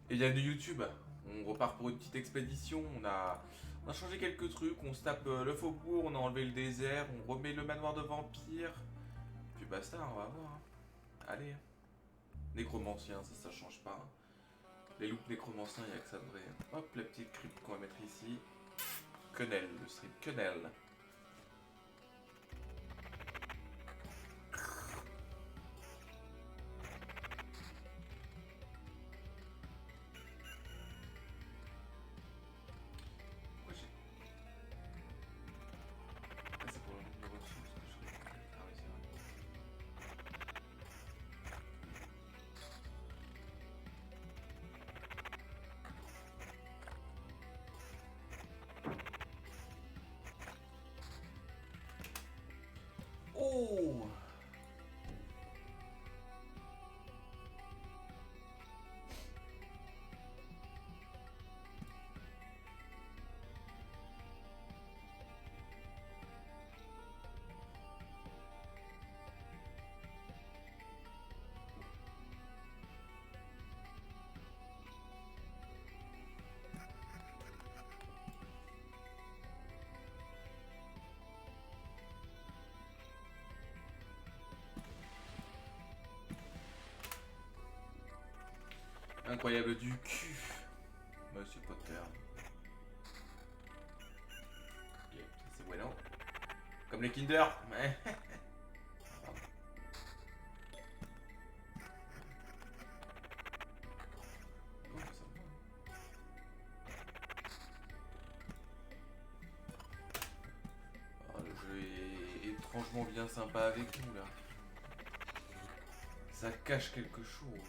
Et il y a de YouTube. On repart pour une petite expédition. On a changé quelques trucs. On se tape le faubourg, on a enlevé le désert, on remet le manoir de vampire. Puis basta, on va voir. Hein. Allez. Nécromancien, ça change pas. Hein. Les loups nécromanciens, il n'y a que ça de vrai. Hop, la petite crypte qu'on va mettre ici. Quenelle, le stream Quenelle. Pourquoi j'ai. Ah, c'est pour le nombre de ressources que je récupère. Ah oui, c'est vrai. Oh! Incroyable du cul, Monsieur Potter. Ok, ça c'est bueno. Comme les Kinder. Oh, ça va. Oh, le jeu est étrangement bien sympa avec nous là. Ça cache quelque chose.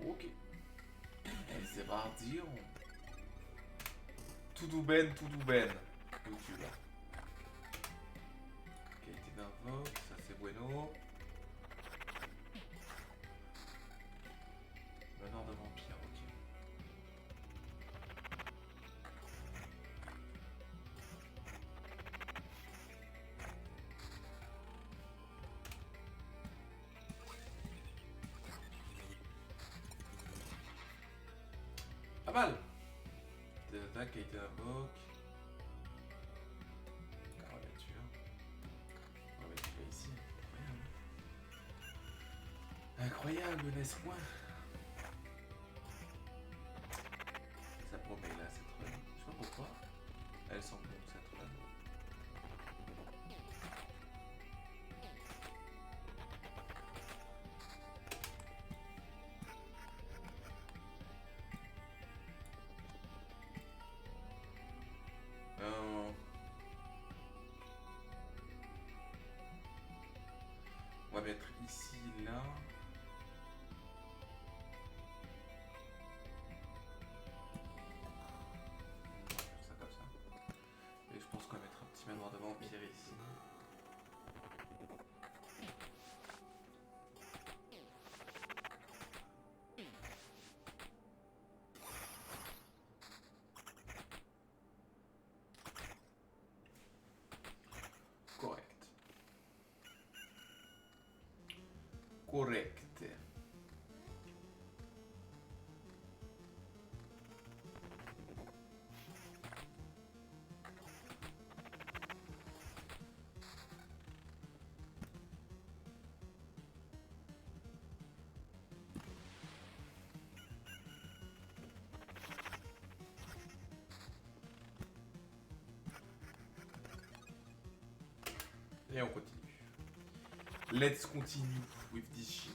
Ok. Et c'est parti. Tout douben, tout douben. YouTube. Qualité d'invoque, ça c'est bueno. Manoir de vampire, ok. Pas mal. Des attaques, qualité d'invoque. On va mettre celui-là. On va mettre celui-là ici. Incroyable. Incroyable, n'est-ce point? Ça promet là cette run. Je sais pas pourquoi. Elle sent bon cette run. On va mettre ici, là. Ça comme ça. Et je pense qu'on va mettre un petit manoir de vampire ici. Correct. Correct. Et on continue. Let's continue with this shit.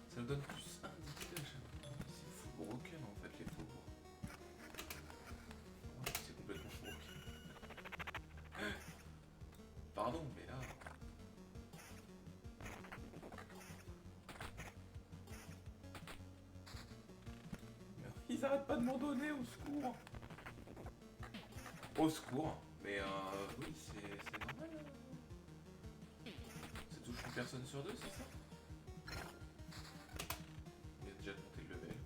Ça me donne plus un indiqué à chaque fois. C'est full broken en fait les faubourgs. C'est complètement broken. pardon, mais là... Ils arrêtent pas de m'en donner, au secours. Au secours. Mais oui, c'est normal. Ça touche une personne sur deux, c'est ça? Il a déjà monté le level.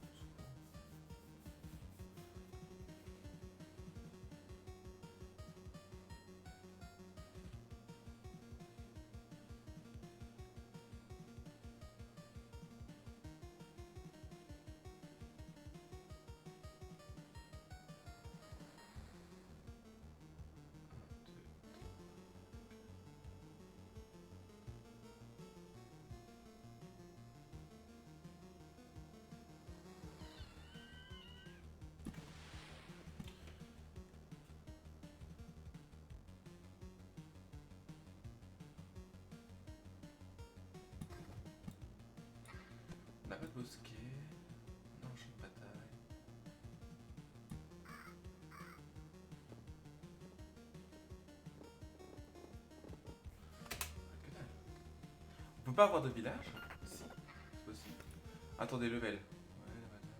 On n'a pas de bosquet. Non, champ de bataille. Que dalle. On peut pas avoir de village? Si, c'est possible. Attendez, level. Ouais, la bataille.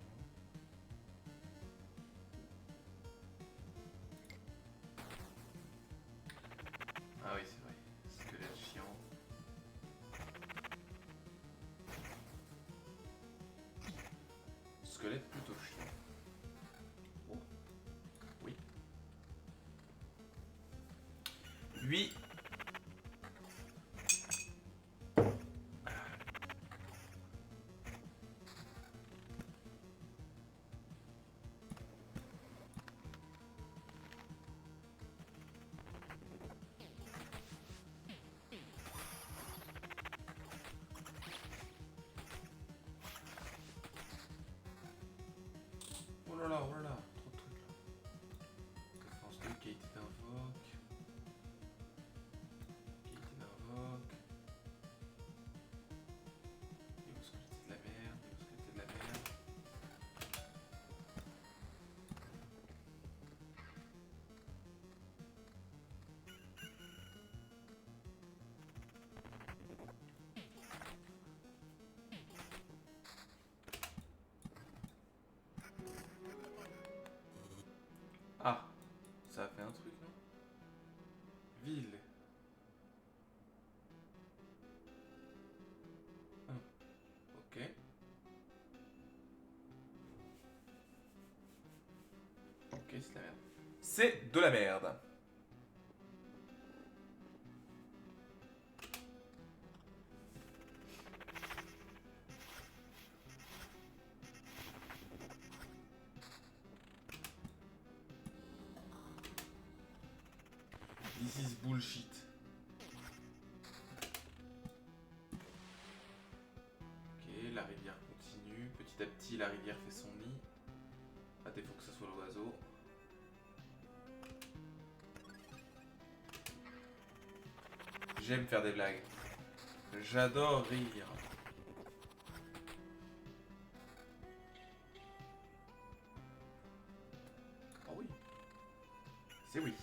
Ah oui, c'est vrai. Squelette chiant. Squelette plutôt chiant. Oh. Oui. 8. Oh là là, trop de trucs là. Défense 2, qualité d'invoque. Qualité d'invoque. Évo-squelette, c'est de la merde. Évo-squelette, c'est de la merde. Ah, ça a fait un truc, non? Ville. Ah, ok. Ok, c'est de la merde. C'est de la merde. This is bullshit. Ok, la rivière continue. Petit à petit, la rivière fait son nid. À défaut que ce soit l'oiseau. J'aime faire des blagues. J'adore rire. Oh oui. C'est oui.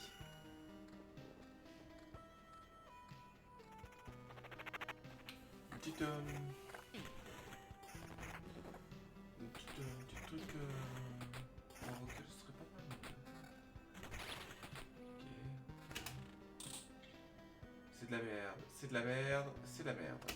Une petite... petit truc... pour invoquer, ce serait pas mal. Ok. C'est de la merde. C'est de la merde. C'est de la merde.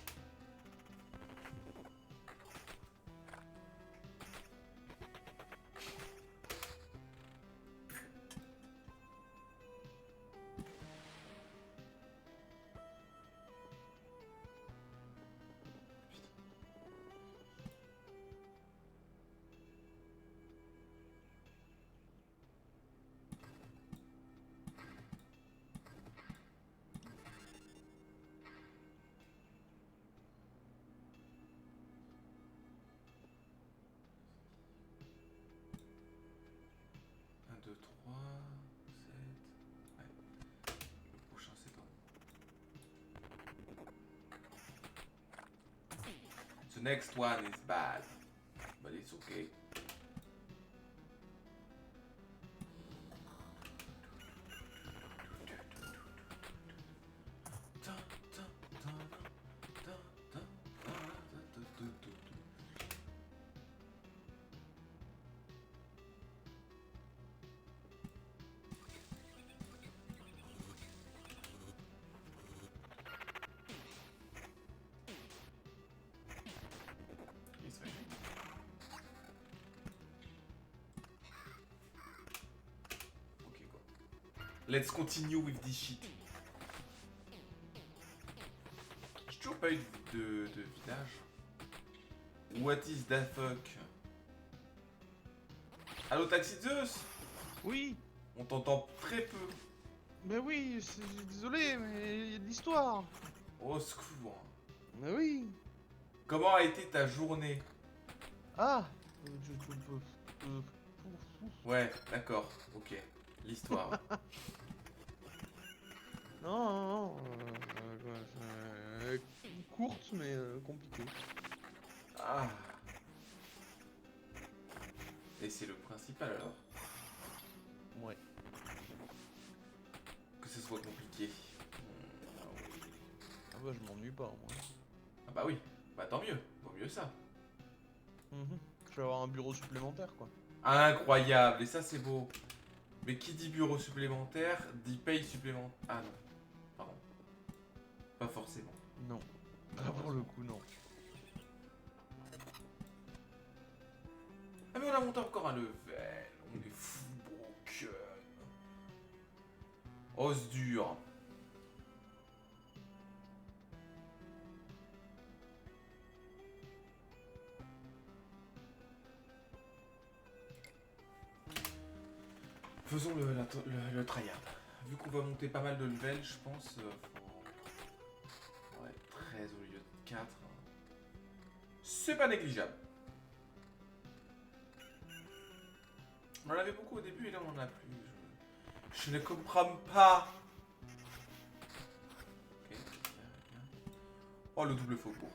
Un, deux, trois, 7. Ouais. Le prochain, c'est dans. The next one is bad. But it's okay. Let's continue with this shit. J'ai toujours pas eu de village. What is that fuck? Allo Taxi Zeus? Oui. On t'entend très peu. Mais oui, désolé, mais il y a de l'histoire. Au secours. Mais oui. Comment a été ta journée? Ah. Ouais, d'accord, ok. L'histoire. Non, non, non. Courte, mais compliquée. Ah. Et c'est le principal alors. Ouais. Que ce soit compliqué. Ah bah je m'ennuie pas, moi. Ah bah oui, bah tant mieux, vaut mieux ça. Je vais avoir un bureau supplémentaire, quoi. Incroyable, et ça c'est beau. Mais qui dit bureau supplémentaire, dit paye supplémentaire. Ah non, pardon. Pas forcément. Non. Pas pour le coup, non. Ah mais on a monté encore un level. On est fou broken. Os dur. Faisons le tryhard. Vu qu'on va monter pas mal de level, je pense faut... Ouais, 13 au lieu de 4. C'est pas négligeable. On en avait beaucoup au début et là on en a plus. Je ne comprends pas. Ok. Oh le double faubourg.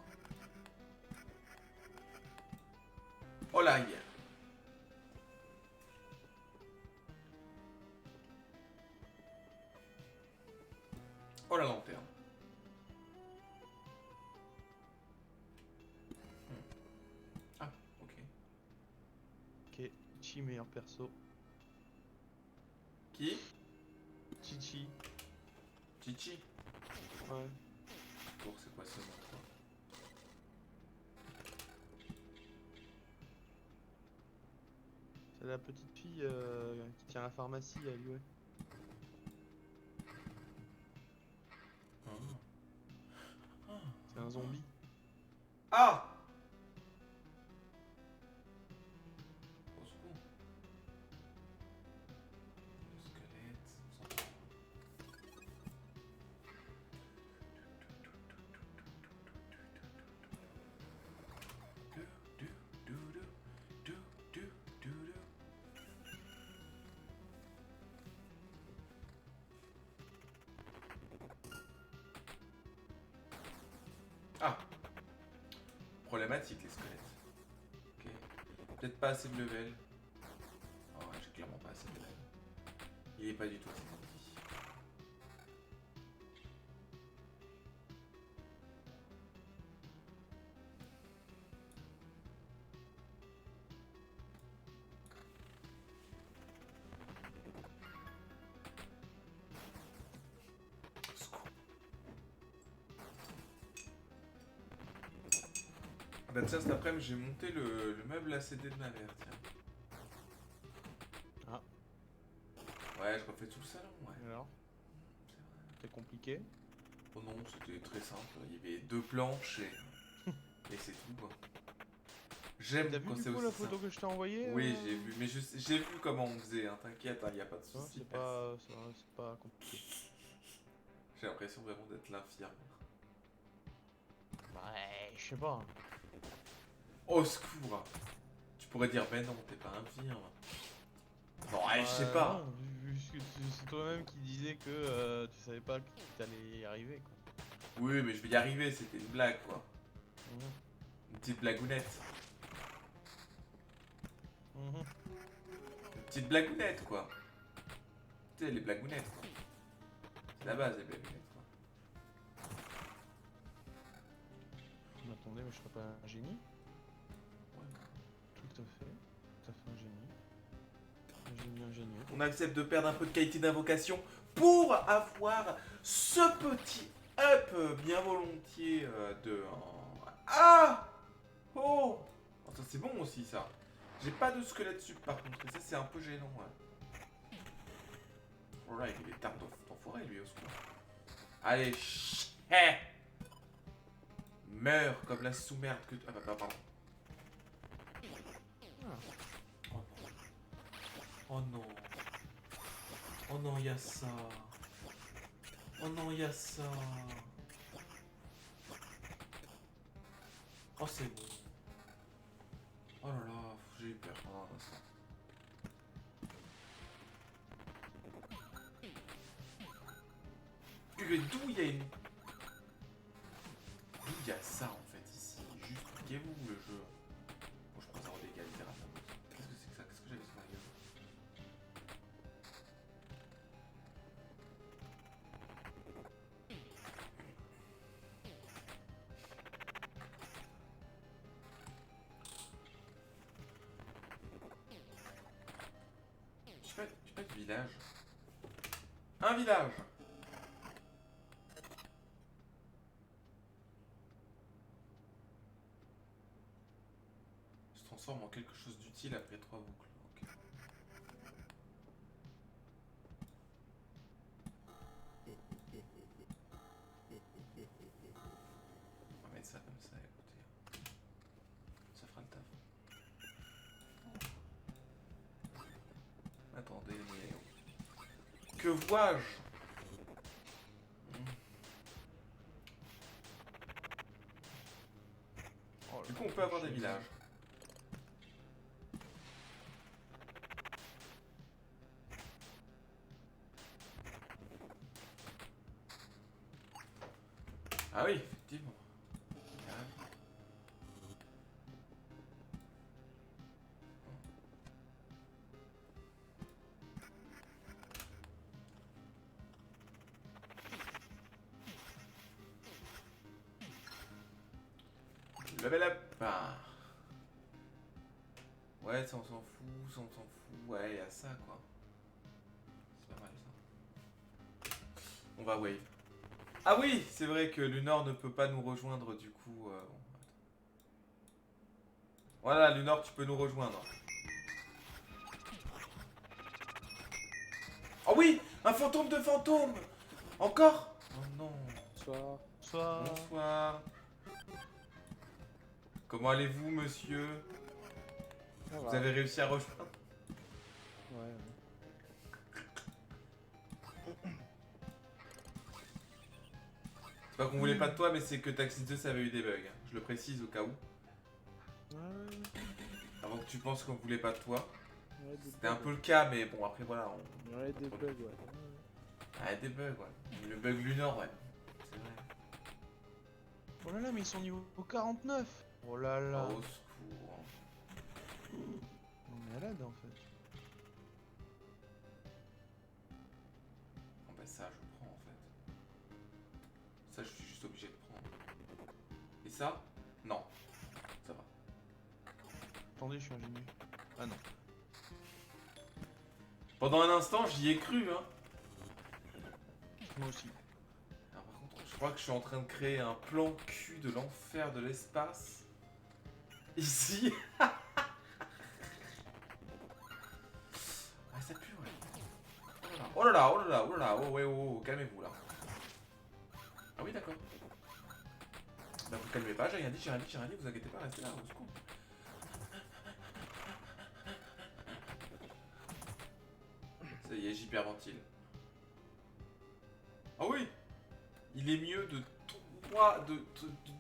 Oh l'arrière. Oh la lanterne. Ah, ok. Ok, Chichi meilleur perso. Qui? Chichi. Chichi. Ouais. Pour c'est quoi ce nom toi? C'est la petite fille qui tient la pharmacie à Lyon. C'est un zombie. Ah! Au secours. Le squelette, on s'en fout. Ah! Problématique les squelettes. Ok. Peut-être pas assez de level. Oh ouais, j'ai clairement pas assez de level. Il est pas du tout assez gentil. Secours. Ah bah tiens, cet après-midi, j'ai monté le meuble ACD de ma mère, tiens. Ah. Ouais, je refais tout le salon, ouais. Alors, C'est vrai. c'était compliqué. Oh non, c'était très simple. Il y avait 2 planches et c'est tout, quoi. J'aime T'as vu quand du c'est coup aussi la photo simple. que je t'ai envoyée? Oui, j'ai vu, mais j'ai vu comment on faisait, hein. T'inquiète, il n'y a pas de Tu vois, soucis. c'est pas compliqué. J'ai l'impression vraiment d'être l'infirme. Ouais, je sais pas. Au secours! Tu pourrais dire, ben non, t'es pas infirme. Non, ouais, je sais pas. Non, vu que c'est toi-même qui disais que tu savais pas que t'allais y arriver, quoi. Oui, mais je vais y arriver, c'était une blague, quoi. Une petite blagounette. Une petite blagounette, quoi. Tu sais, les blagounettes, quoi. C'est la base, les blagounettes, quoi. Mais attendez, mais je serais pas un génie? Ouais. Tout à fait un génie. Un génie ingénieux. On accepte de perdre un peu de qualité d'invocation pour avoir ce petit up bien volontiers de... Ah! Oh! Oh, ça c'est bon aussi, ça. J'ai pas de squelette sup par contre, et ça c'est un peu gênant. Ouais. Oh là, il est tard d'enfoiré lui au secours. Allez, chais. Meurs comme la sous-merde que... Ah bah pardon. Oh non. Oh non. Oh non, y'a ça. Oh non, y'a ça. Oh c'est bon. Oh là là, j'ai eu peur pendant un instant. Mais d'où il y a une... D'où il y a ça en fait ici? Juste expliquez-vous le jeu. Bon, je prends 0 dégâts littéralement. Qu'est-ce que c'est que ça? Qu'est-ce que j'avais sur la gueule? J'ai pas de village. Un village! Se transforme en quelque chose d'utile après 3 boucles. Ok. On va mettre ça comme ça, écoutez. Ça fera le taf. Attendez, mais... Que vois-je? Oh, Du coup, on peut avoir des villages. Ah oui, effectivement. Level up. Ah. Ouais, ça on s'en fout, ça on s'en fout. Ouais, y a ça quoi. C'est pas mal ça. On va wave. Ah oui, c'est vrai que Lunor ne peut pas nous rejoindre du coup. Bon. Voilà, Lunor, tu peux nous rejoindre. Oh oui, un fantôme de fantôme. Encore? Oh non. Bonsoir. Bonsoir. Bonsoir. Comment allez-vous, monsieur? Ça Vous va. avez réussi à rejoindre? Ouais. C'est pas qu'on voulait pas de toi, mais c'est que Taxi 2 ça avait eu des bugs. Je le précise au cas où. Ouais. Avant que tu penses qu'on voulait pas de toi. Ouais, des C'était un bugs. peu le cas, mais bon, après voilà. Ouais, des bugs, ouais. Ah, des bugs, ouais. Le bug Lunor, ouais. C'est vrai. Oh là là, mais ils sont niveau 49. Oh là là. Au secours. On est malade en fait. Bon, bah, ça, je prends en fait. Ça, je suis juste obligé de prendre. Et ça? Non. Ça va. Attendez, je suis ingénieux. Ah non. Pendant un instant, j'y ai cru, hein. Moi aussi. Alors, par contre, je crois que je suis en train de créer un plan cul de l'enfer de l'espace. Ici. Ah, ça pue, ouais. Oh là là, oh là là, oh là là, oh ouais, oh, calmez-vous là. Ah oui, d'accord. Bah, vous calmez pas, j'ai rien dit, vous inquiétez pas, restez là, au secours. Ça y est, j'hyperventile. Ah oui! Il est mieux de 3, de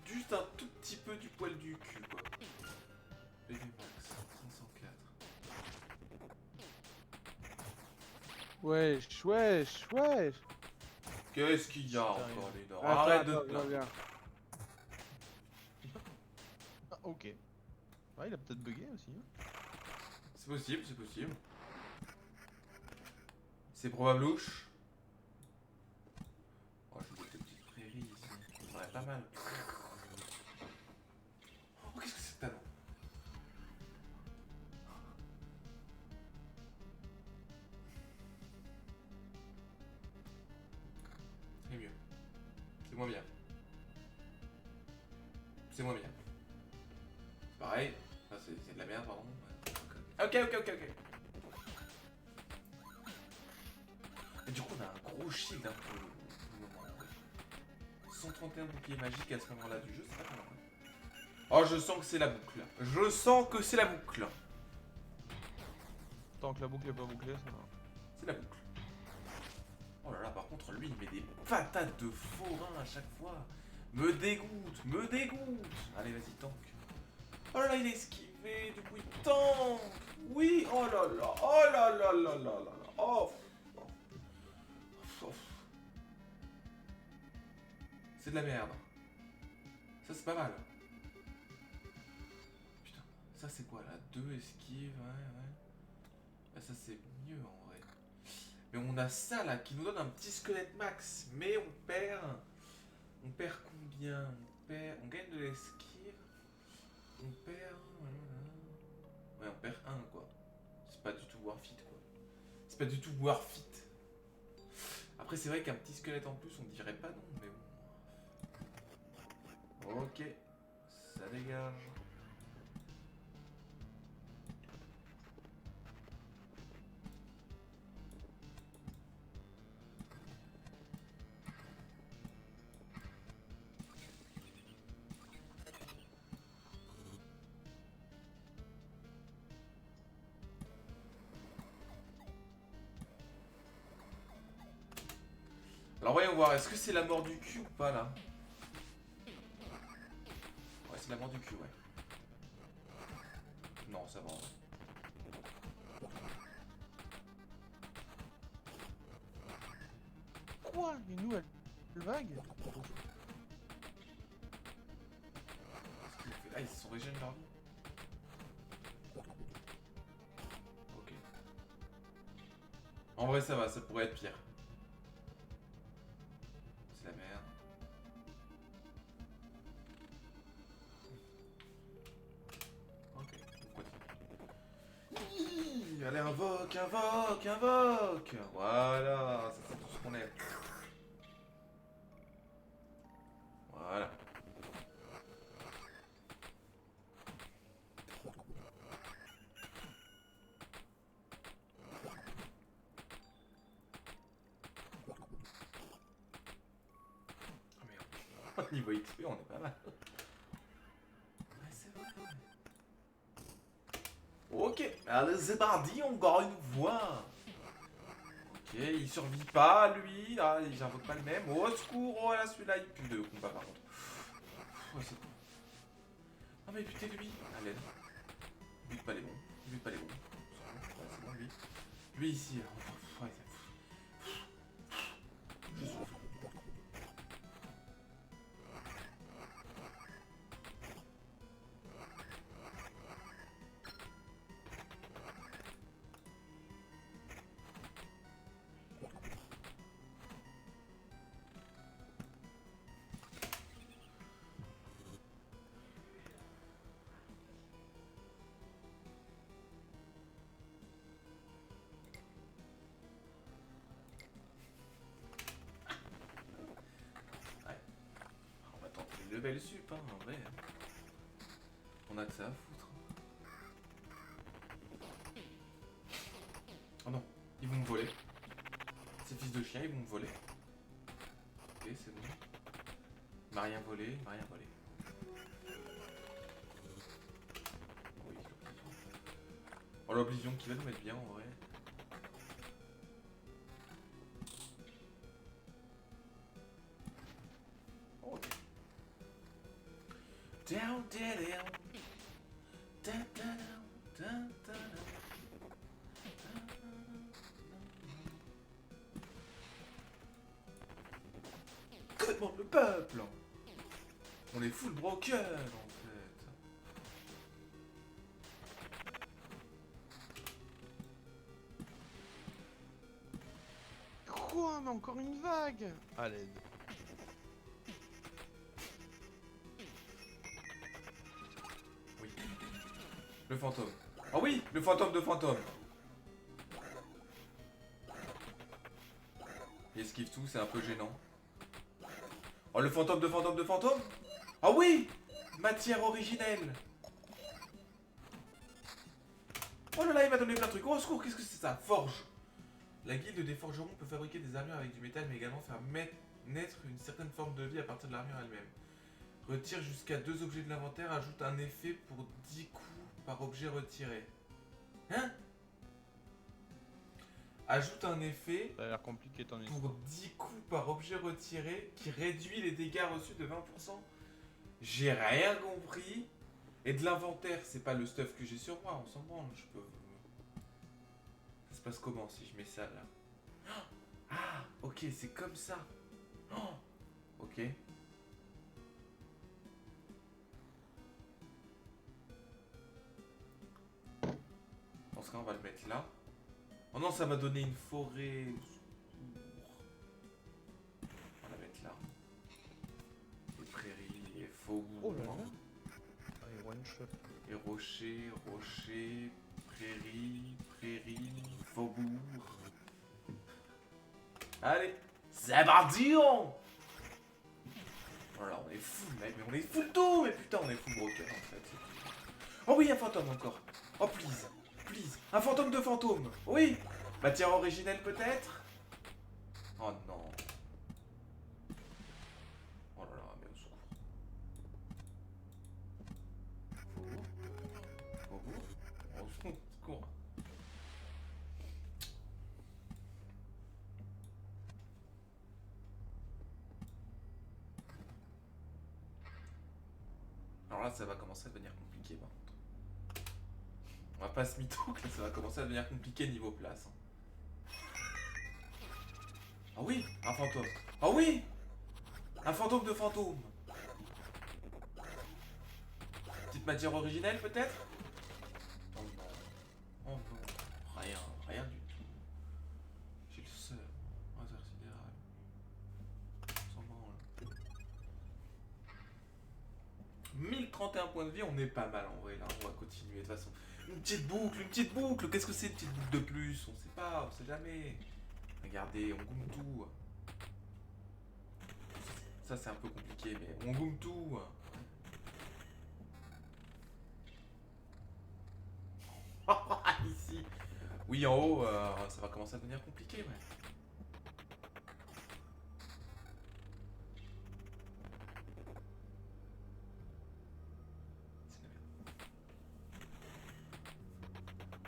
juste un tout petit peu du poil du cul, quoi. PV max, 504. Wesh, wesh, wesh. Qu'est-ce qu'il y a Putain, encore, les dents? Attends, Arrête de attends, te je plaindre. reviens. Ah, ok. Ah, il a peut-être bugué aussi. Hein. C'est possible, c'est possible. C'est probablouche. Oh, j'ai des petites prairies ici. Ça serait pas mal. Oh, qu'est-ce que c'est que talent? C'est mieux. C'est moins bien. C'est moins bien. C'est pareil. Enfin, c'est de la merde, pardon. Ok, ok, ok, ok. Et du coup, gros shield hein, pour le moment. 131 boucliers magiques à ce moment-là du jeu, c'est pas mal. Oh, je sens que c'est la boucle. Je sens que c'est la boucle. Tant que la boucle est pas bouclée, ça va. C'est la boucle. Oh là là, par contre, lui, il met des patates de forain à chaque fois. Me dégoûte, me dégoûte. Allez, vas-y, tank. Oh là là, il est esquivé, du coup, il tank. Oui, oh là là, oh là là là là là là. Oh. C'est de la merde. Ça, c'est pas mal. Putain, ça, c'est quoi, là? 2 esquives, ouais. Bah, ça, c'est mieux, en vrai. Mais on a ça, là, qui nous donne un petit squelette max. Mais on perd... On perd combien? On gagne de l'esquive. On perd... Ouais, on perd 1, quoi. C'est pas du tout worth it, quoi. C'est pas du tout worth it. Après, c'est vrai qu'un petit squelette en plus, on dirait pas non, mais bon. Ok, ça dégage. Alors voyons voir, est-ce que c'est la mort du cul ou pas là? Ouais, c'est la mort du cul, ouais. Non, ça va. Ouais. Quoi? Une nouvelle vague? Qu'est-ce qu'il fait? Ah, ils se sont régénérés leur vie. Ok. En vrai, ça va, ça pourrait être pire. C'est la merde. Ok, on continue. Allez, invoque, invoque, invoque. Voilà, ça c'est tout ce qu'on aime. Voilà. Oh merde. Niveau XP, on est pas mal. Ouais, c'est vrai. Ok, allez, c'est parti, encore une fois. Ok, il survit pas, lui. Ah, j'invoque pas le même. Au secours, oh là, celui-là, il pue de combat par contre. Ouais, c'est bon. Non, mais putain, lui, à l'aide. Bute pas les bons. Bute pas les bons. C'est bon, lui. Lui ici, là. Ouais, je souffre. On va tenter le level sup, hein, en vrai. On a que ça à foutre. Oh non, ils vont me voler. Ces fils de chien, ils vont me voler. Ok, c'est bon. Il m'a rien volé, il m'a rien volé. Oui, l'oblivion. Oh, l'oblivion qui va nous mettre bien, en vrai. Ok. Down, down, down. Down, down, down, down, down. Que demande le peuple? On est full broken en fait. Quoi? Mais encore une vague? À l'aide. Oui. Le fantôme. Ah oui, le fantôme de fantôme. Il esquive tout, c'est un peu gênant. Oh, le fantôme de fantôme de fantôme. Ah oui, matière originelle. Oh là là, il m'a donné plein de trucs. Oh, au secours, qu'est-ce que c'est ça? Forge. La guilde des forgerons peut fabriquer des armures avec du métal, mais également faire naître une certaine forme de vie à partir de l'armure elle-même. Retire jusqu'à 2 objets de l'inventaire, ajoute un effet pour 10 coups par objet retiré. Hein? Ajoute un effet Ça a l'air compliqué ton histoire. pour 10 coups par objet retiré qui réduit les dégâts reçus de 20%. J'ai rien compris. Et de l'inventaire, c'est pas le stuff que j'ai sur moi, on s'en branle, je peux... Ça se passe comment si je mets ça là? Ah, ok, c'est comme ça. Oh, ok. Dans ce cas, on va le mettre là. Oh non, ça va donner une forêt. On va la mettre là. Les prairies, les faubourgs. Oh là là. Allez, one shot. Et rochers, rochers, prairies, prairies, faubourg. Allez, c'est parti on. Voilà, on est fou mec, mais on est fou de tout. Mais putain, on est fou broken en fait. Oh oui, un fantôme encore. Oh please, please. Un fantôme de fantôme. Oui. Matière originelle peut-être. Oh non. Oh là là, mais au secours. Faubourg. Au secours. Alors là, ça va commencer à devenir compliqué par contre. On va pas se mytho que là, ça va commencer à devenir compliqué niveau place. Ah oui, un fantôme. Ah oui, un fantôme de fantôme. Petite matière originelle peut-être. Oh non. Oh non. Rien, rien du tout. J'ai le seum. Hasard sidéral. On s'en branle. 1031 points de vie, on est pas mal en vrai là. On va continuer de toute façon. Une petite boucle, une petite boucle. Qu'est-ce que c'est une petite boucle de plus? On sait pas, on sait jamais. Regardez, on goûte tout. Ça c'est un peu compliqué, mais on goûte tout. Ici. Oui, en haut, ça va commencer à devenir compliqué, ouais.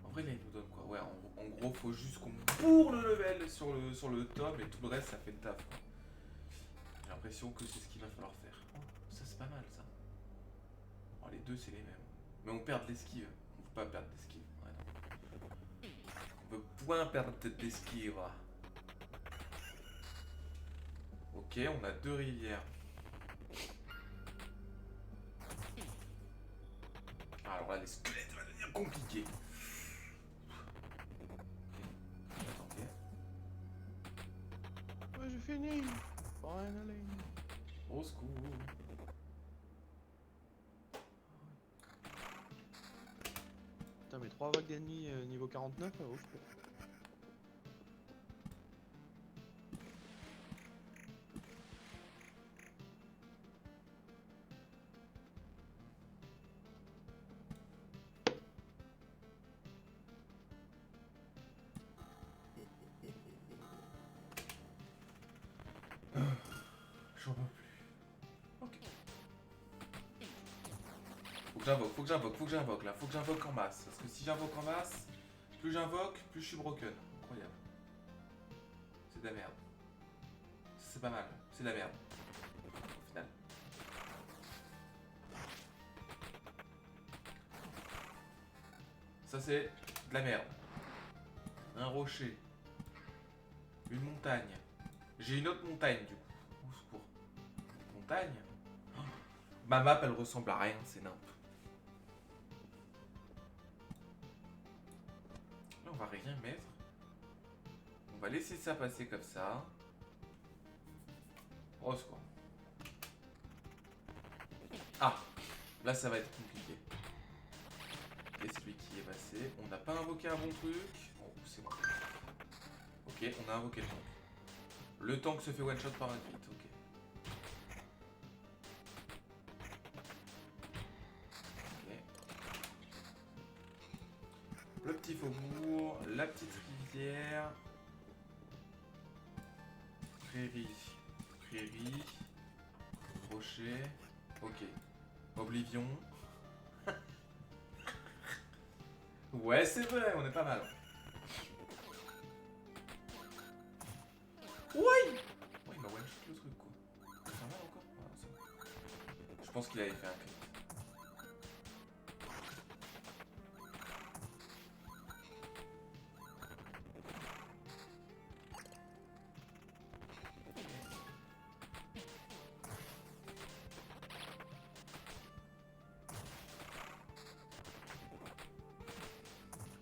En vrai, là, il nous donne quoi? Ouais, en gros, faut juste qu'on bourre le level sur le top et tout le reste, ça fait le taf. Quoi. J'ai l'impression que c'est ce qu'il va falloir faire. Oh, ça, c'est pas mal, ça. Oh, les deux, c'est les mêmes. Mais on perd de l'esquive. On peut pas perdre d'esquive. Ouais, non. On peut point perdre d'esquive. Ok, on a 2 rivières. Alors là, les squelettes, ça va devenir compliqué. Attendez. Ouais, j'ai fini. Finally. Au secours. Putain, mais 3 vagues d'ennemis niveau 49, ouf. J'en peux plus. Ok. Faut que j'invoque là. Faut que j'invoque en masse. Parce que si j'invoque en masse, plus j'invoque, plus je suis broken. Incroyable. C'est de la merde. C'est pas mal. C'est de la merde. Au final. Ça c'est de la merde. Un rocher. Une montagne. J'ai une autre montagne du coup. Au secours. Montagne. Oh. Ma map elle ressemble à rien, c'est nimp. Là on va rien mettre. On va laisser ça passer comme ça. Au secours. Ah, là ça va être compliqué. Et celui qui est passé. On n'a pas invoqué un bon truc. Oh, c'est bon. Ok, on a invoqué le tank. Le tank se fait one shot par un crit, ok. Ok. Le petit faubourg, la petite rivière. Prairie. Prairie. Rocher. Ok. Oblivion. Ouais, c'est vrai, on est pas mal. Ouais. Ouais, il m'a one shot le truc quoi. C'est pas mal encore. Voilà, c'est bon. Je pense qu'il avait fait un crit.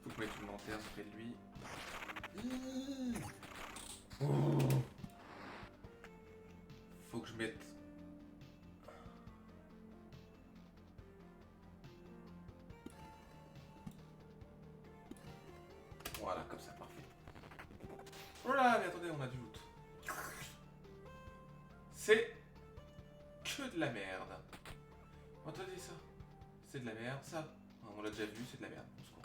Faut que je mette une lanterne près de lui. Oh. Faut que je mette. Voilà, comme ça, parfait. Oh là, mais attendez, on a du loot. C'est que de la merde. Attendez ça. C'est de la merde, ça. On l'a déjà vu, c'est de la merde. On se court.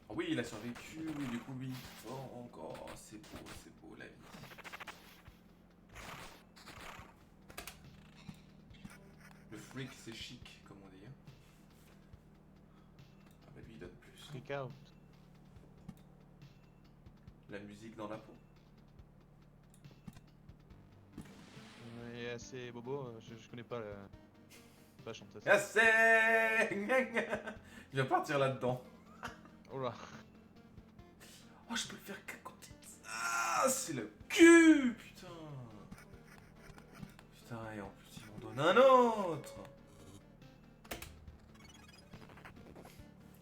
Oh oui, il a survécu, oui, du coup, oui. Oh, encore, c'est beau la vie. Le freak, c'est chic, comme on dit. Ah bah lui, il donne plus. Freak out. La musique dans la peau. Il est assez bobo, je connais pas la chanteuse. Ah, c'est... Il va partir là-dedans. Oh là. Oh, je peux le faire qu'à côté de ça. C'est le cul, putain. Putain, et en plus, il m'en donne un autre.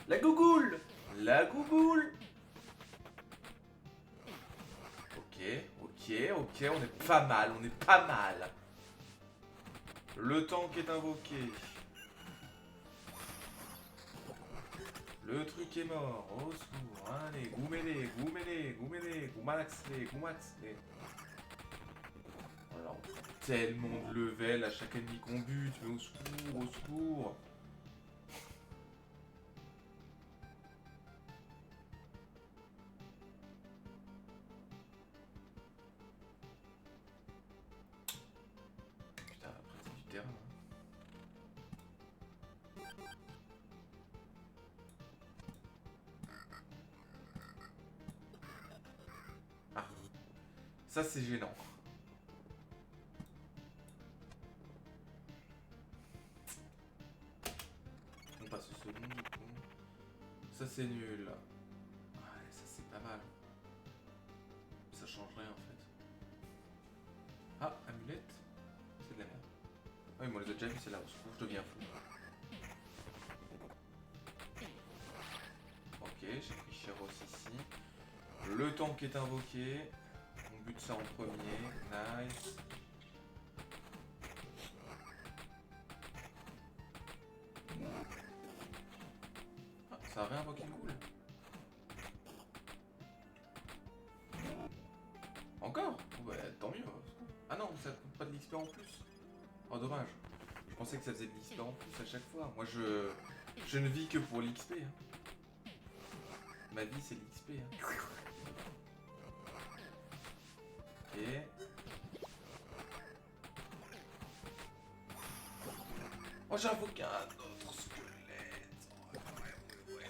La gougoule. La gougoule. Ok, on est pas mal, Le tank est invoqué. Le truc est mort, au secours, allez, goumez-les, goumax-les. Alors, tellement de level à chaque ennemi qu'on bute, mais au secours. Putain, après c'est du terrain. Ah, ça c'est gênant. On passe au second du coup. Ça c'est nul. Ouais, ça c'est pas mal. Ça change rien en fait. Ah, amulette. C'est de la merde. Ah oui, moi on les a déjà vus, c'est là, au secours, je deviens fou. Ok, j'ai pris Chiros ici. Le tank est invoqué. On bute ça en premier. Nice. Ah, ça a réinvoqué le ghoul. Encore? Oh bah, tant mieux. Ah non, ça coûte pas de l'XP en plus. Oh dommage. Je pensais que ça faisait de l'XP en plus à chaque fois. Moi je ne vis que pour l'XP. Hein. Ma vie c'est l'XP. Hein. Ok. Oh j'ai invoqué un autre squelette. Ouais.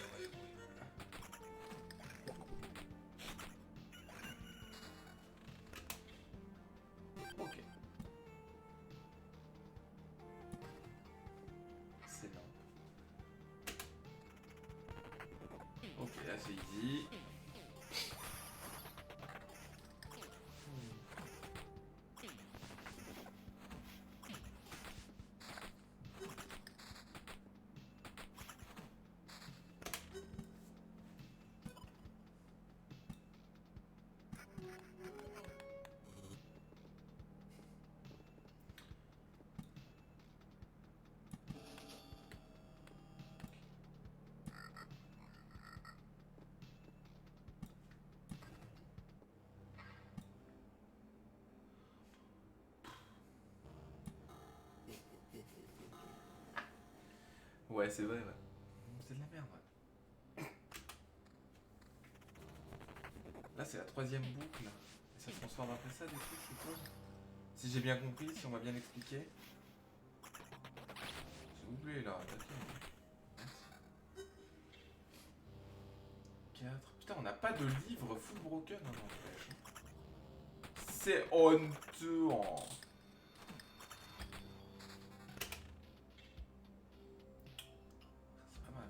Ok. C'est lent. Ok, là c'est easy. Ouais, c'est vrai, ouais. C'est de la merde, ouais. Là, c'est la troisième boucle. Et ça se transforme après ça, du coup, je suppose. Si j'ai bien compris, si on m'a bien expliqué. J'ai oublié là, d'accord. 4. Putain, on n'a pas de livre full broken hein, dans le flèche. C'est honteux. Hein. C'est pas mal.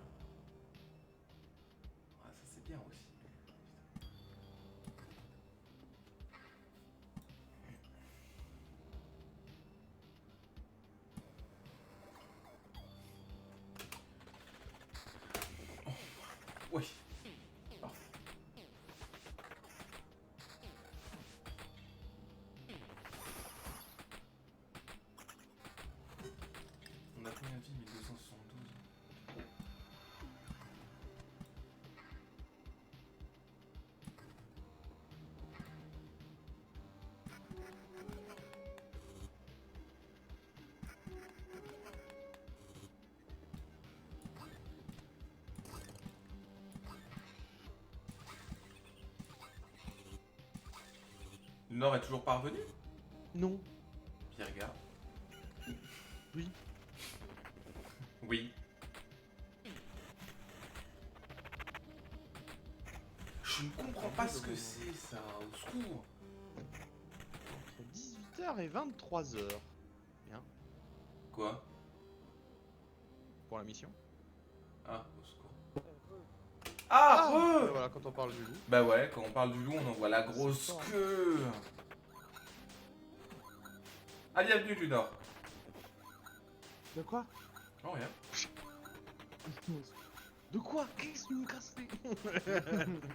Ah, ça c'est bien aussi. Oui. Parfait. On a combien de vie 1272. Le Nord est toujours parvenu. Non. Pierre gars. Oui. Oui. Je ne comprends pas ce que c'est ça, au secours. Entre 18h et 23h. Bien. Quoi? Pour la mission. Ah, au secours. Ah, Ouais, re voilà, quand on parle du loup. Bah ouais, quand on parle du loup, on en voit la grosse C'est ça. queue. Ah, bienvenue du Nord. De quoi? Oh, rien. De quoi? Qu'est-ce que tu me casses les...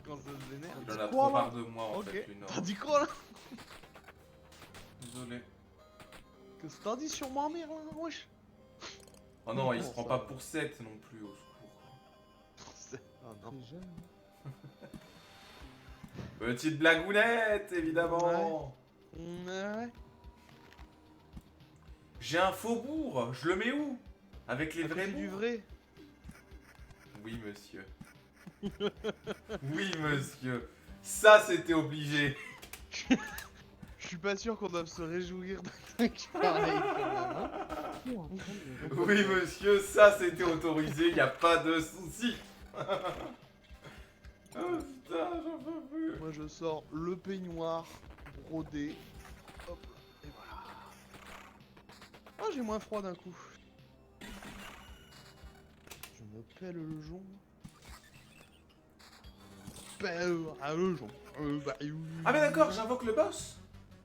Quand ça se vénère. Il en a quoi, trop là marre de moi en Ok. fait, du Nord. T'as dit quoi là? Désolé. Qu'est-ce que t'as dit sur ma mère là, wesh? Oh non, il se Non, prend ça pas va. pour 7 non plus, au secours. Ah non. C'est jeune. Petite blagounette, évidemment. Ouais. J'ai un faubourg, je le mets où? Avec les À vrais côté du bourgs. vrai. Oui, monsieur. Oui, monsieur. Ça, c'était obligé. Je suis pas sûr qu'on doive se réjouir d'un truc pareil quand même. Hein. Qui est en train de Oui, monsieur, ça, c'était autorisé, y a pas de souci. Oh putain, j'en peux plus. Moi je sors le peignoir brodé. Hop, et voilà. Ah, j'ai moins froid d'un coup. Je me pèle le jonc. Pèle le jonc. Ah, mais d'accord, j'invoque le boss.